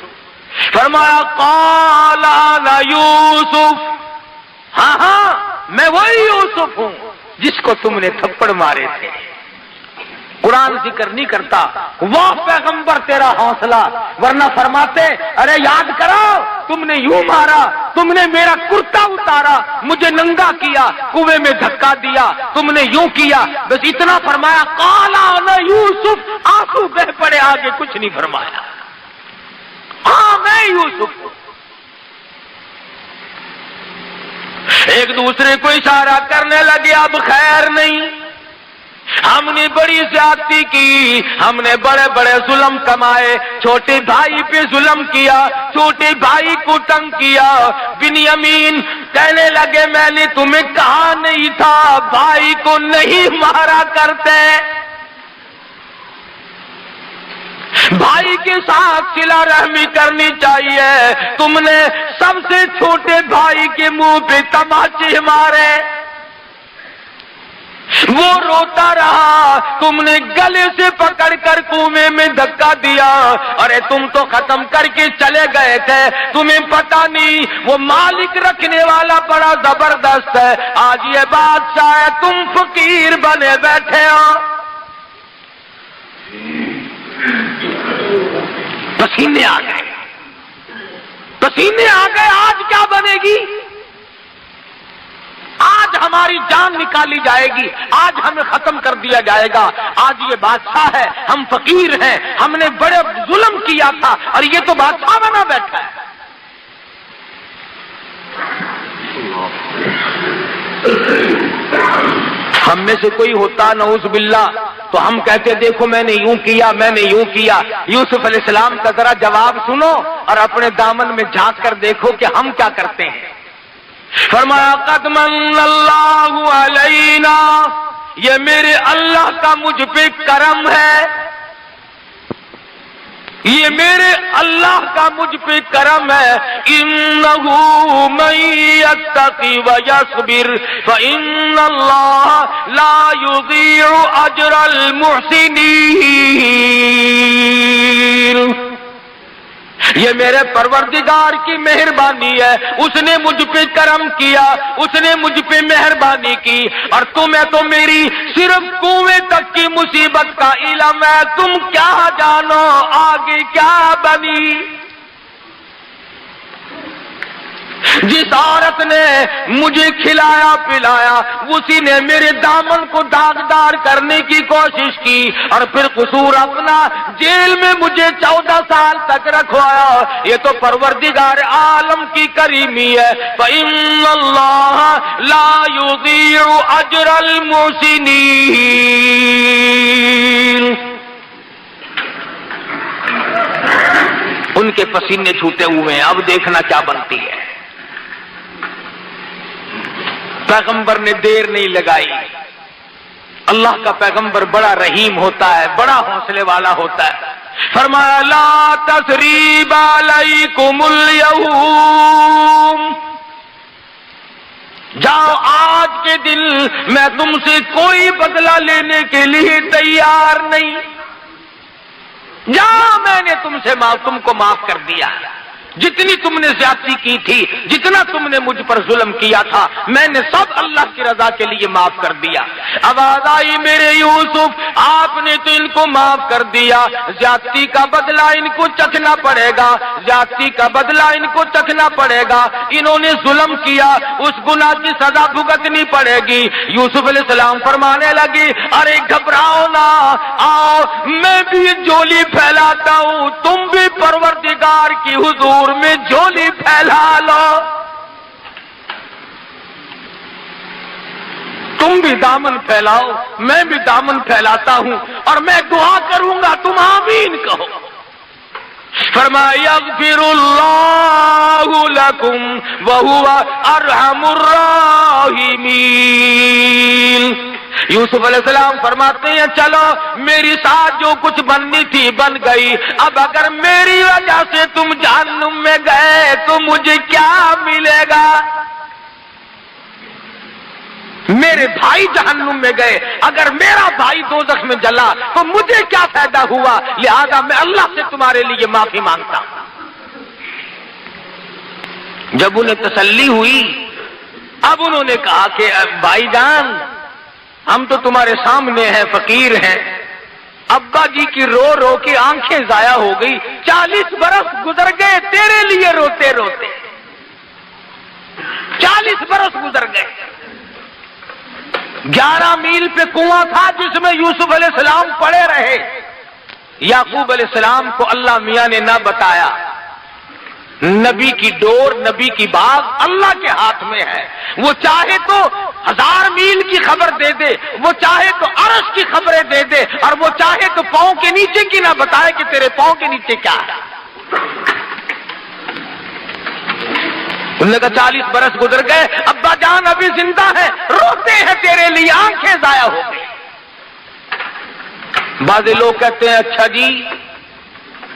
فرمایا قال انا یوسف، ہاں ہاں میں وہی یوسف ہوں جس کو تم نے تھپڑ مارے تھے. قرآن ذکر نہیں کرتا وہ پیغمبر تیرا حوصلہ، ورنہ فرماتے ارے یاد کرو تم نے یوں مارا، تم نے میرا کرتا اتارا، مجھے ننگا کیا، کنویں میں دھکا دیا، تم نے یوں کیا. بس اتنا فرمایا قال انا یوسف، آنسو بہ پڑے، آگے کچھ نہیں فرمایا. ہاں میں یوسف ہوں. ایک دوسرے کو اشارہ کرنے لگے اب خیر نہیں، ہم نے بڑی زیادتی کی، ہم نے بڑے بڑے ظلم کمائے، چھوٹے بھائی پہ ظلم کیا، چھوٹے بھائی کو تنگ کیا. بنیامین کہنے لگے میں نے تمہیں کہا نہیں تھا بھائی کو نہیں مارا کرتے. بھائی کے ساتھ صلہ رحمی کرنی چاہیے. تم نے سب سے چھوٹے بھائی کے منہ پہ تماچے مارے، وہ روتا رہا، تم نے گلے سے پکڑ کر کنویں میں دھکا دیا. ارے تم تو ختم کر کے چلے گئے تھے، تمہیں پتا نہیں وہ مالک رکھنے والا بڑا زبردست ہے. آج یہ بادشاہ ہے، تم فقیر بنے بیٹھے ہو. پسینے آ گئے، پسینے آ گئے. آج کیا بنے گی؟ آج ہماری جان نکالی جائے گی، آج ہمیں ختم کر دیا جائے گا. آج یہ بادشاہ ہے، ہم فقیر ہیں، ہم نے بڑے ظلم کیا تھا اور یہ تو بادشاہ بنا بیٹھا ہے. ہم میں سے کوئی ہوتا نعوذ باللہ تو ہم کہتے دیکھو میں نے یوں کیا، میں نے یوں کیا. یوسف علیہ السلام کا ذرا جواب سنو اور اپنے دامن میں جھانک کر دیکھو کہ ہم کیا کرتے ہیں. فرمایا قد من اللہ علینا، یہ میرے اللہ کا مجھ پہ کرم ہے، یہ میرے اللہ کا مجھ پہ کرم ہے. انہ من یتقی ویصبر فان اللہ لا یضیع اجر المحسنین. یہ میرے پروردگار کی مہربانی ہے، اس نے مجھ پہ کرم کیا، اس نے مجھ پہ مہربانی کی. اور تمہیں تو میری صرف کنویں تک کی مصیبت کا علم ہے، تم کیا جانو آگے کیا بنی. جس عورت نے مجھے کھلایا پلایا اسی نے میرے دامن کو داغدار کرنے کی کوشش کی اور پھر قصور اپنا جیل میں مجھے 14 سال تک رکھوایا. یہ تو پروردگار عالم کی کریمی ہے. فإن اللہ لا یضیع اجر المحسنین. ان کے پسینے چھوٹے ہوئے ہیں، اب دیکھنا کیا بنتی ہے. پیغمبر نے دیر نہیں لگائی. اللہ کا پیغمبر بڑا رحیم ہوتا ہے، بڑا حوصلے والا ہوتا ہے. فرمایا لا تثریب علیکم اليوم، جاؤ آج کے دن میں تم سے کوئی بدلہ لینے کے لیے تیار نہیں. جاؤ میں نے تم کو معاف کر دیا. جتنی تم نے زیادتی کی تھی، جتنا تم نے مجھ پر ظلم کیا تھا، میں نے سب اللہ کی رضا کے لیے معاف کر دیا. آواز آئی میرے یوسف آپ نے تو ان کو معاف کر دیا، زیادتی کا بدلہ ان کو چکھنا پڑے گا، زیادتی کا بدلہ ان کو چکھنا پڑے گا. انہوں نے ظلم کیا، اس گناہ کی سزا بھگتنی پڑے گی. یوسف علیہ السلام فرمانے لگی ارے گھبراؤ نہ، آؤ میں بھی جولی پھیلاتا ہوں، تم بھی پروردگار کی حضور میں جھولی پھیلا لو. تم بھی دامن پھیلاؤ، میں بھی دامن پھیلاتا ہوں اور میں دعا کروں گا تم آمین کہو. فرمایا یغفر اللہ لکم وہو ارحم الراحمین. یوسف علیہ السلام فرماتے ہیں چلو میری ساتھ جو کچھ بننی تھی بن گئی، اب اگر میری وجہ سے تم جہنم میں گئے تو مجھے کیا ملے گا؟ میرے بھائی جہنم میں گئے، اگر میرا بھائی دوزخ میں جلا تو مجھے کیا فائدہ ہوا؟ لہذا میں اللہ سے تمہارے لیے معافی مانگتا ہوں. جب انہیں تسلی ہوئی اب انہوں نے کہا کہ بھائی جان ہم تو تمہارے سامنے ہیں، فقیر ہیں. ابا جی کی رو رو کے آنکھیں ضائع ہو گئی. 40 برس گزر گئے تیرے لیے روتے روتے، 40 برس گزر گئے. 11 میل پہ کنواں تھا جس میں یوسف علیہ السلام پڑے رہے. یعقوب علیہ السلام کو اللہ میاں نے نہ بتایا. نبی کی ڈور، نبی کی باغ اللہ کے ہاتھ میں ہے. وہ چاہے تو 1000 میل کی خبر دے دے، وہ چاہے تو عرش کی خبریں دے دے، اور وہ چاہے تو پاؤں کے نیچے کی نہ بتائے کہ تیرے پاؤں کے نیچے کیا ہے. انہوں نے کہا 40 برس گزر گئے، ابا جان ابھی زندہ ہے، روتے ہیں تیرے لیے، آنکھیں ضائع ہو گئی. بعض لوگ کہتے ہیں اچھا جی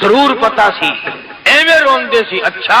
ਜ਼ਰੂਰ ਪਤਾ ਸੀ, ਐਵੇਂ ਰੋਂਦੇ ਸੀ। ਅੱਛਾ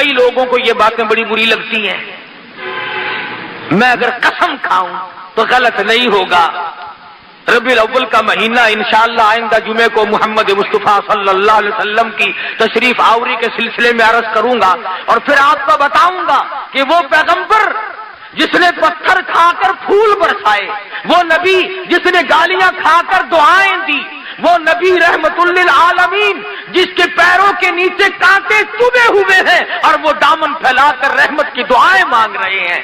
کئی لوگوں کو یہ باتیں بڑی بری لگتی ہیں. میں اگر قسم کھاؤں تو غلط نہیں ہوگا. ربیع الاول کا مہینہ انشاءاللہ آئندہ جمعے کو محمد مصطفیٰ صلی اللہ علیہ وسلم کی تشریف آوری کے سلسلے میں عرض کروں گا، اور پھر آپ کو بتاؤں گا کہ وہ پیغمبر جس نے پتھر کھا کر پھول برسائے، وہ نبی جس نے گالیاں کھا کر دعائیں دی، وہ نبی رحمت للعالمین جس کے پیروں کے نیچے کانٹے چبھے ہوئے ہیں اور وہ دامن پھیلا کر رحمت کی دعائیں مانگ رہے ہیں،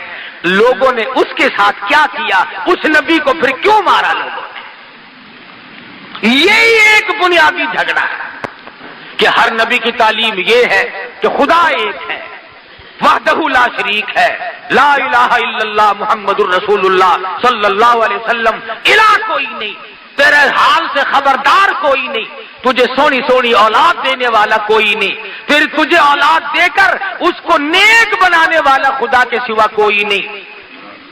لوگوں نے اس کے ساتھ کیا کیا؟ اس نبی کو پھر کیوں مارا لوگوں نے؟ یہی ایک بنیادی جھگڑا ہے کہ ہر نبی کی تعلیم یہ ہے کہ خدا ایک ہے، وحدہ لا شریک ہے، لا الہ الا اللہ محمد الرسول اللہ صلی اللہ علیہ وسلم، الہ کوئی نہیں، تیرے حال سے خبردار کوئی نہیں، تجھے سونی سونی اولاد دینے والا کوئی نہیں، پھر تجھے اولاد دے کر اس کو نیک بنانے والا خدا کے سوا کوئی نہیں،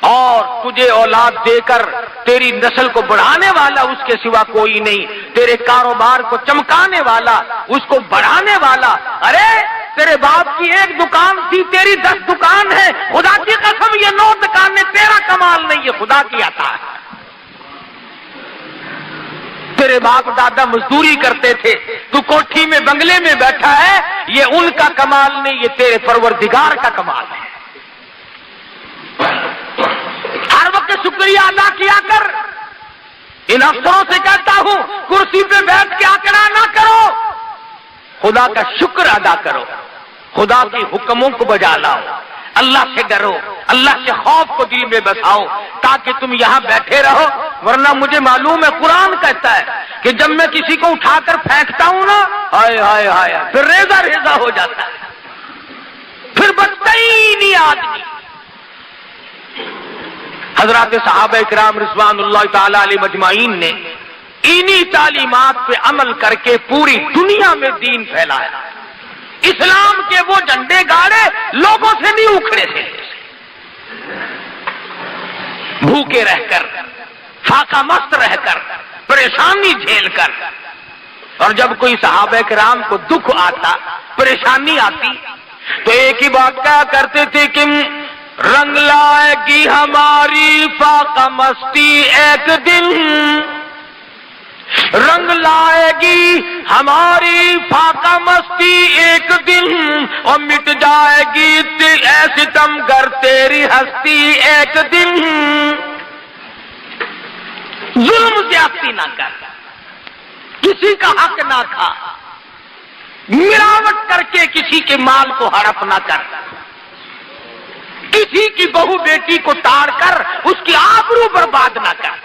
اور تجھے اولاد دے کر تیری نسل کو بڑھانے والا اس کے سوا کوئی نہیں، تیرے کاروبار کو چمکانے والا، اس کو بڑھانے والا. ارے تیرے باپ کی ایک دکان تھی، تیری 10 دکان ہے، خدا کی قسم یہ 9 دکانیں تیرا کمال نہیں، یہ خدا کی عطا ہے. تیرے باپ دادا مزدوری کرتے تھے، تو کوٹھی میں بنگلے میں بیٹھا ہے، یہ ان کا کمال نہیں، یہ تیرے پروردگار کا کمال ہے. ہر وقت شکریہ ادا کیا کر. ان افسروں سے کہتا ہوں کرسی پہ بیٹھ کے آکڑا نہ کرو، خدا کا شکر ادا کرو، خدا کے حکموں کو بجا لاؤ، اللہ سے ڈرو، اللہ کے خوف کو دل میں بساؤ تاکہ تم یہاں بیٹھے رہو. ورنہ مجھے معلوم ہے قرآن کہتا ہے کہ جب میں کسی کو اٹھا کر پھینکتا ہوں نا، ہائے ہائے ہائے، پھر ریزہ ریزہ ہو جاتا ہے، پھر بچتا ہی نہیں آدمی. حضرات صحابہ کرام رضوان اللہ تعالی علیہ مجمعین نے انہی تعلیمات پہ عمل کر کے پوری دنیا میں دین پھیلایا. اسلام کے وہ جھنڈے گاڑے لوگوں سے نہیں اکھڑے تھے، بھوکے رہ کر، فاقہ مست رہ کر، پریشانی جھیل کر. اور جب کوئی صحابہ کرام کو دکھ آتا، پریشانی آتی، تو ایک ہی بات کہا کرتے تھے کہ رنگ لائے گی ہماری فاقہ مستی ایک دن، رنگ لائے گی ہماری فاقہ مستی ایک دن، اور مٹ جائے گی اے ستم گر تیری ہستی ایک دن. ظلم زیادتی نہ کر، کسی کا حق نہ کھا، ملاوٹ کر کے کسی کے مال کو ہڑپ نہ کر، کسی کی بہو بیٹی کو تاڑ کر اس کی آبرو برباد نہ کر.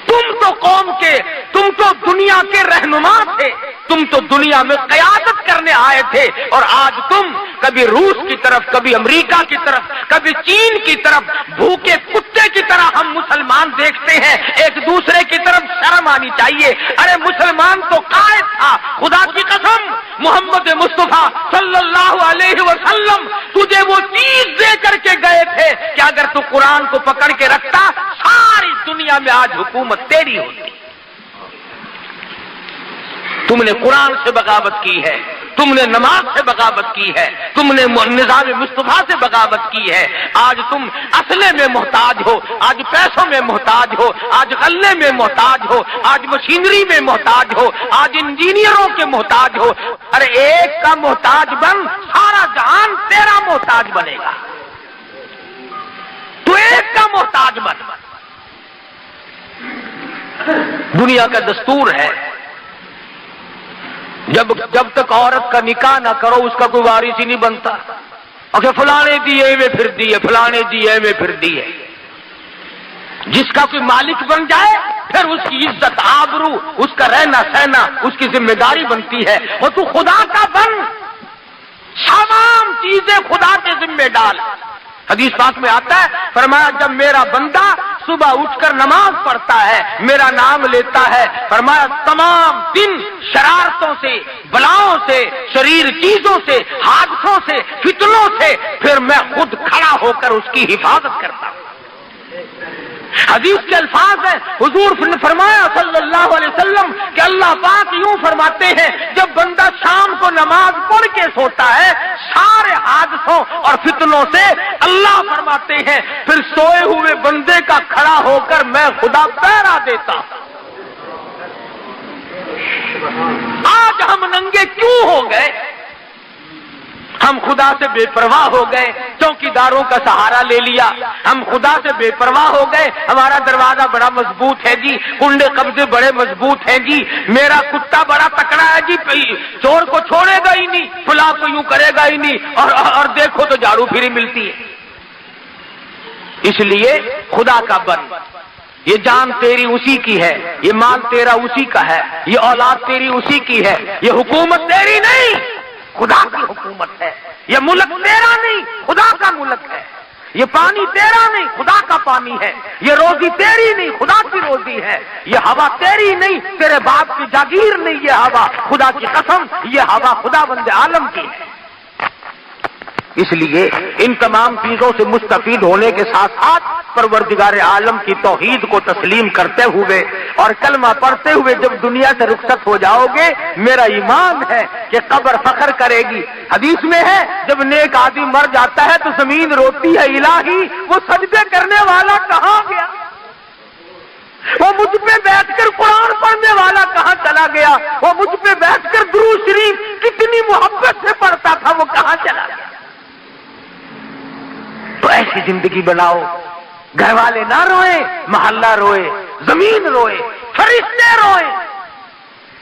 تم تو قوم کے، تم تو دنیا کے رہنما تھے، تم تو دنیا میں قیادت کرنے آئے تھے، اور آج تم کبھی روس کی طرف، کبھی امریکہ کی طرف، کبھی چین کی طرف، بھوکے کتے کی طرح ہم مسلمان دیکھتے ہیں. ایک دوسرے کی طرف شرم آنی چاہیے. ارے مسلمان تو قائد تھا، خدا کی قسم محمد مصطفیٰ صلی اللہ علیہ وسلم تجھے وہ چیز دے کر کے گئے تھے کہ اگر تو قرآن کو پکڑ کے رکھتا ساری دنیا میں آج حکومت تیری ہوتی. تم نے قرآن سے بغاوت کی ہے، تم نے نماز سے بغاوت کی ہے، تم نے نظام مصطفیٰ سے بغاوت کی ہے. آج تم اسلحے میں محتاج ہو، آج پیسوں میں محتاج ہو، آج غلے میں محتاج ہو، آج مشینری میں محتاج ہو، آج انجینئروں کے محتاج ہو. ارے ایک کا محتاج بن، سارا جہان تیرا محتاج بنے گا. تو ایک کا محتاج بن. دنیا کا دستور ہے جب تک عورت کا نکاح نہ کرو اس کا کوئی وارث ہی نہیں بنتا. اور فلانے دیے میں پھر دی ہے، فلانے دیے میں پھر دی ہے. جس کا کوئی مالک بن جائے پھر اس کی عزت، آبرو، اس کا رہنا سہنا اس کی ذمہ داری بنتی ہے. اور تو خدا کا بن، تمام چیزیں خدا کے ذمہ ڈال. حدیث پاک میں آتا ہے، فرمایا جب میرا بندہ صبح اٹھ کر نماز پڑھتا ہے، میرا نام لیتا ہے، فرمایا تمام دن شرارتوں سے، بلاؤں سے، شریر چیزوں سے، حادثوں سے، فتنوں سے پھر میں خود کھڑا ہو کر اس کی حفاظت کرتا ہوں. حدیث کے الفاظ ہیں، حضور نے فرمایا صلی اللہ علیہ وسلم کہ اللہ پاک یوں فرماتے ہیں جب بندہ شام کو نماز پڑھ کے سوتا ہے سارے حادثوں اور فتنوں سے اللہ فرماتے ہیں پھر سوئے ہوئے بندے کا کھڑا ہو کر میں خدا پہرا دیتا ہوں۔ آج ہم ننگے کیوں ہو گئے؟ ہم خدا سے بے پرواہ ہو گئے، چوکیداروں کا سہارا لے لیا، ہم خدا سے بے پرواہ ہو گئے، ہمارا دروازہ بڑا مضبوط ہے جی، کنڈے قبضے بڑے مضبوط ہیں جی، میرا کتا بڑا تکڑا ہے جی، چور کو چھوڑے گا ہی نہیں، فلاں کو یوں کرے گا ہی نہیں، اور دیکھو تو جھاڑو پھری ملتی ہے۔ اس لیے خدا کا بن، یہ جان تیری اسی کی ہے، یہ مال تیرا اسی کا ہے، یہ اولاد تیری اسی کی ہے، یہ حکومت تیری نہیں خدا کی حکومت ہے، یہ ملک تیرا نہیں خدا کا ملک ہے، یہ پانی تیرا نہیں خدا کا پانی ہے، یہ روزی تیری نہیں خدا کی روزی ہے، یہ ہوا تیری نہیں تیرے باپ کی جاگیر نہیں، یہ ہوا خدا کی قسم یہ ہوا خدا بند عالم کی ہے۔ اس لیے ان تمام چیزوں سے مستفید ہونے کے ساتھ ساتھ پروردگار عالم کی توحید کو تسلیم کرتے ہوئے اور کلمہ پڑھتے ہوئے جب دنیا سے رخصت ہو جاؤ گے، میرا ایمان ہے کہ قبر فخر کرے گی۔ حدیث میں ہے جب نیک آدمی مر جاتا ہے تو زمین روتی ہے الہی وہ سجدے کرنے والا کہاں گیا، وہ مجھ پہ بیٹھ کر قرآن پڑھنے والا کہاں چلا گیا، وہ مجھ پہ بیٹھ کر درود شریف کتنی محبت سے پڑھتا تھا وہ کہاں چلا گیا۔ تو ایسی زندگی بناؤ، گھر والے نہ روئے، محلہ روئے، زمین روئے، فرشتے روئے۔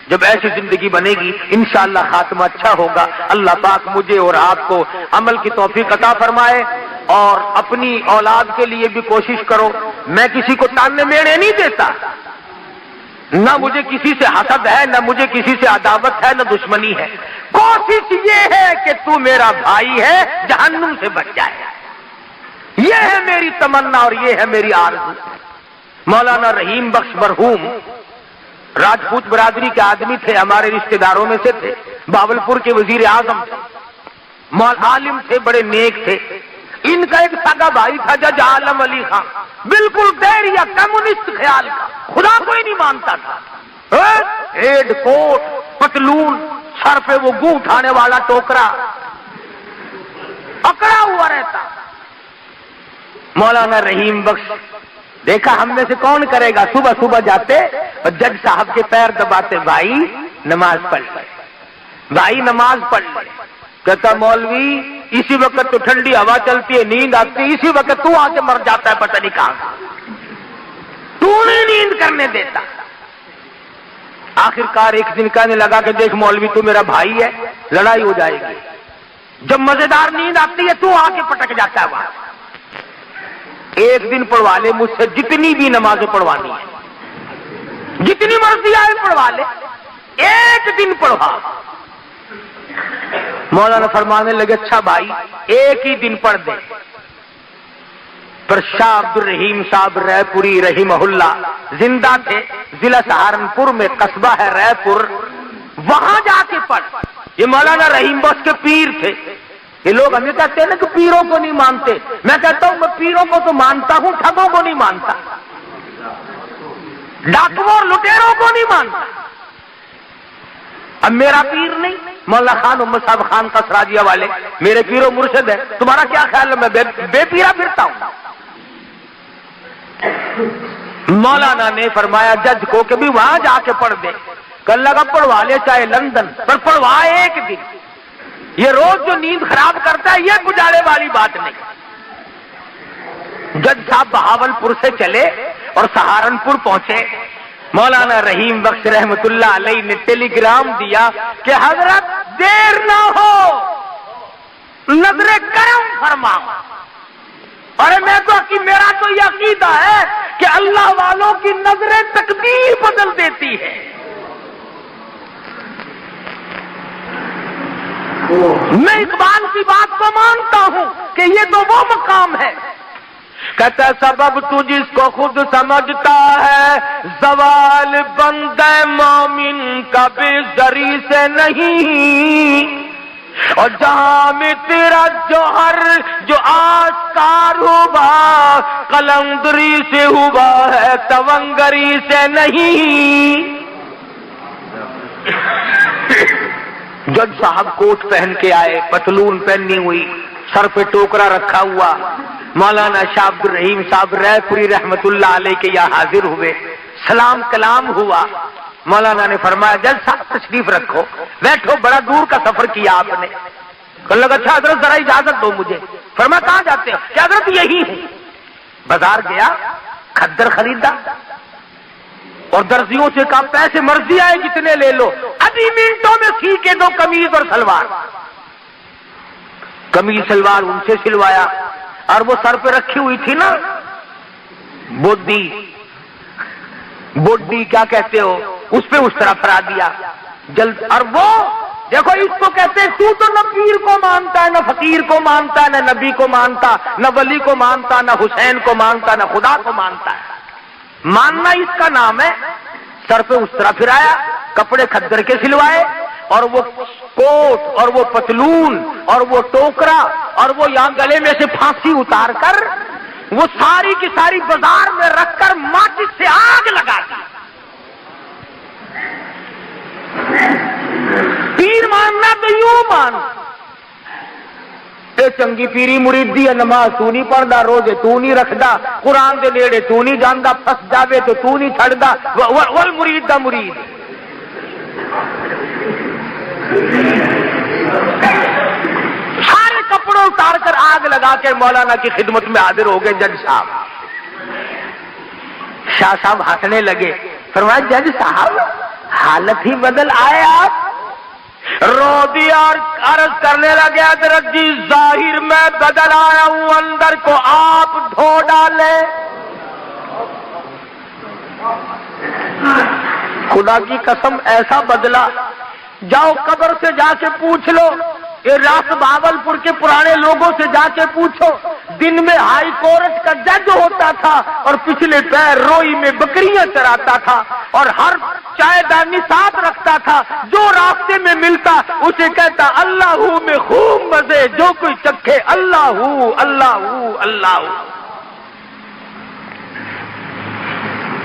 جب ایسی زندگی بنے گی انشاءاللہ خاتمہ اچھا ہوگا۔ اللہ پاک مجھے اور آپ کو عمل کی توفیق عطا فرمائے، اور اپنی اولاد کے لیے بھی کوشش کرو۔ میں کسی کو تانے میڑے نہیں دیتا، نہ مجھے کسی سے حسد ہے، نہ مجھے کسی سے عداوت ہے، نہ دشمنی ہے۔ کوشش یہ ہے کہ تو میرا بھائی ہے، جہنم سے بچ جائے، یہ ہے میری تمنا اور یہ ہے میری آرزو۔ مولانا رحیم بخش مرحوم راجپوت برادری کے آدمی تھے، ہمارے رشتہ داروں میں سے تھے، باولپور کے وزیر اعظم تھے، عالم تھے، بڑے نیک تھے۔ ان کا ایک سگا بھائی تھا جج عالم علی خان، بالکل دہریہ کمیونسٹ خیال کا، خدا کو ہی نہیں مانتا تھا، ہیڈ کوٹ پتلون، سر پہ وہ گو اٹھانے والا ٹوکرا، اکڑا ہوا رہتا۔ مولانا رحیم بخش دیکھا ہم میں سے کون کرے گا، صبح صبح جاتے اور جج صاحب کے پیر دباتے، بھائی نماز پڑھ لے، بھائی نماز پڑھ لے۔ کہتا مولوی اسی وقت تو ٹھنڈی ہوا چلتی ہے، نیند آتی ہے، اسی وقت تو آ کے مر جاتا ہے، پتہ نہیں کہاں تو نہیں نیند کرنے دیتا۔ آخر کار ایک دن کہنے لگا کہ دیکھ مولوی تو میرا بھائی ہے، لڑائی ہو جائے گی، جب مزیدار نیند آتی ہے تو آ کے پٹک جاتا ہے وہاں۔ ایک دن پڑھوا لے مجھ سے جتنی بھی نمازیں پڑھوانی ہے، جتنی مرضی آئے پڑھوا لے، ایک دن پڑھوا۔ مولانا فرمانے لگے اچھا بھائی ایک ہی دن پڑھ دے۔ پر شاہ عبد الرحیم صاحب رائے پوری رحمہ اللہ زندہ تھے، ضلع سہارنپور میں قصبہ ہے رائے پور، وہاں جا کے پڑھ۔ یہ مولانا رحیم بخش کے پیر تھے۔ یہ لوگ ہمیں کہتے ہیں نا کہ پیروں کو نہیں مانتے، میں کہتا ہوں میں پیروں کو تو مانتا ہوں، ٹھگوں کو نہیں مانتا، ڈاکوؤں اور لٹیروں کو نہیں مانتا۔ اب میرا پیر نہیں، مولا خان محمد صاحب خان کا سراجیہ والے میرے پیر و مرشد ہے، تمہارا کیا خیال ہے میں بے پیرا پھرتا ہوں؟ مولانا نے فرمایا جج کو کہ بھی وہاں جا کے پڑھ دے، کل لگا پڑھوا لے چاہے لندن، پر پڑھوا ایک دن، یہ روز جو نیند خراب کرتا ہے یہ گزارے والی بات نہیں۔ جج صاحب بہاولپور سے چلے اور سہارنپور پہنچے، مولانا رحیم بخش رحمت اللہ علیہ نے ٹیلی گرام دیا کہ حضرت دیر نہ ہو، نظر کرم فرما۔ اور میں تو میرا تو یہ عقیدہ ہے کہ اللہ والوں کی نظر تقدیر بدل دیتی ہے۔ میں اقبال کی بات کو مانتا ہوں کہ یہ تو وہ مقام ہے، کہتا سبب تو جس کو خود سمجھتا ہے، زوال بندہ مومن کا بے زری سے نہیں، اور جہاں میں تیرا جوہر جو آسکار ہوا قلندری سے ہوا ہے تونگری سے نہیں. جج صاحب کوٹ پہن کے آئے, پتلون پہنی ہوئی, سر پہ ٹوکرا رکھا ہوا. مولانا شاہ عبد الرحیم صاحب رائے پوری رحمت اللہ علیہ کے یہاں حاضر ہوئے. سلام کلام ہوا. مولانا نے فرمایا جج صاحب تشریف رکھو, بیٹھو, بڑا دور کا سفر کیا آپ نے. کہنے لگا اچھا حضرت ذرا اجازت دو مجھے. فرمایا کہاں جاتے ہو؟ کہ حضرت یہی ہوں. بازار گیا, کھدر خریدا اور درزیوں سے کہا پیسے مرضی آئے جتنے لے لو, ابھی منٹوں میں سی کے دو کمیز اور سلوار. کمیز سلوار ان سے سلوایا, اور وہ سر پہ رکھی ہوئی تھی نا بوڈی, بوڈی کیا کہتے ہو, اس پہ اس طرح پھرا دیا جلد. اور وہ دیکھو اس کو کہتے تو نہ پیر کو مانتا ہے, نہ فقیر کو مانتا ہے, نہ نبی کو مانتا, نہ ولی کو مانتا, نہ حسین کو مانتا, نہ خدا کو مانتا ہے. ماننا اس کا نام ہے. سر پہ اس طرح پھرایا, کپڑے کھدر کے سلوائے, اور وہ کوٹ اور وہ پتلون اور وہ ٹوکرا اور وہ یہاں گلے میں سے پھانسی اتار کر وہ ساری کی ساری بازار میں رکھ کر ماچس سے آگ لگا دی. پیر ماننا تو یوں مان, اے چنگی پیری مریدی ہے, نماز تو نہیں پڑھدا, روزے تو نہیں رکھدا, قرآن دے نیڑے تو نہیں جاندا, پھس جاوے تو تو نہیں چھڑدا, ول مرید دا مرید. سارے کپڑوں اتار کر آگ لگا کے مولانا کی خدمت میں حاضر ہو گئے جج صاحب. شاہ صاحب ہنسنے لگے. فرمایا جج صاحب حالت ہی بدل آئے آپ. رو دیا اور عرض کرنے لگے حضرت جی ظاہر میں بدل آیا ہوں, اندر کو آپ دھو ڈالے. خدا کی قسم ایسا بدلا, جاؤ قبر سے جا کے پوچھ لو, یہ راس بہاولپور کے پرانے لوگوں سے جا کے پوچھو. دن میں ہائی کورٹ کا جج ہوتا تھا اور پچھلے پیر روئی میں بکریاں چراتا تھا, اور ہر چائے دانی ساتھ رکھتا تھا. جو راستے میں ملتا اسے کہتا اللہ ہو میں خوب مزے, جو کوئی چکھے اللہ ہو اللہ ہو اللہ ہو.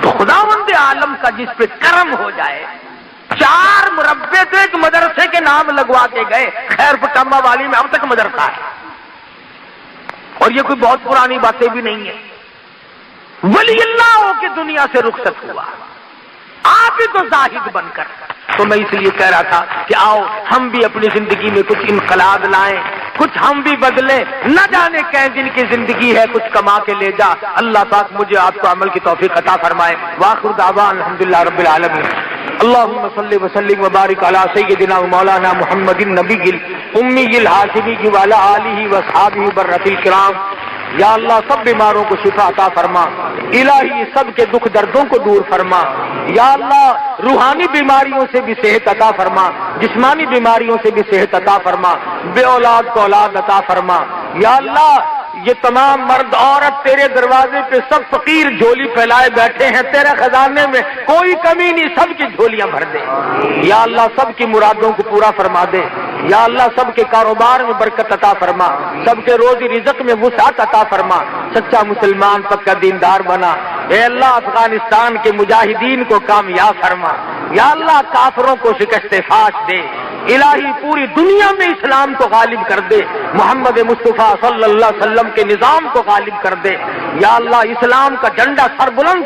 تو خداوند عالم کا جس پہ کرم ہو جائے. 4 مربے تو ایک مدرسے کے نام لگوا کے گئے, خیر پٹامبا والی میں اب تک مدرسہ ہے, اور یہ کوئی بہت پرانی باتیں بھی نہیں ہیں. ولی اللہ ہو کے دنیا سے رخصت ہوا, آپ ہی تو زاہد بن کر. تو میں اس لیے کہہ رہا تھا کہ آؤ ہم بھی اپنی زندگی میں کچھ انقلاب لائیں, کچھ ہم بھی بدلیں. نہ جانے کہیں جن کی زندگی ہے کچھ کما کے لے جا. اللہ پاک مجھے آپ کو عمل کی توفیق عطا فرمائے. وآخر دعوانا الحمدللہ رب العالمین. اللهم صل وسلم وبارك على سيدنا ومولانا محمد النبي الأمي الهاشمي وعلى آله وأصحابه برة الكرام. یا اللہ سب بیماروں کو شفا عطا فرما, الہی سب کے دکھ دردوں کو دور فرما. یا اللہ روحانی بیماریوں سے بھی صحت عطا فرما, جسمانی بیماریوں سے بھی صحت عطا فرما, بے اولاد کو اولاد عطا فرما. یا اللہ یہ تمام مرد عورت تیرے دروازے پہ سب فقیر جھولی پھیلائے بیٹھے ہیں, تیرے خزانے میں کوئی کمی نہیں, سب کی جھولیاں بھر دے. یا اللہ سب کی مرادوں کو پورا فرما دے. یا اللہ سب کے کاروبار میں برکت عطا فرما, سب کے روزی رزق میں وسعت عطا فرما. سچا مسلمان پکا دیندار بنا. اے اللہ افغانستان کے مجاہدین کو کامیاب فرما. یا اللہ کافروں کو شکست فاش دے. الہی پوری دنیا میں اسلام کو غالب کر دے, محمد مصطفیٰ صلی اللہ علیہ وسلم کے نظام کو غالب کر دے. یا اللہ اسلام کا جھنڈا سر بلند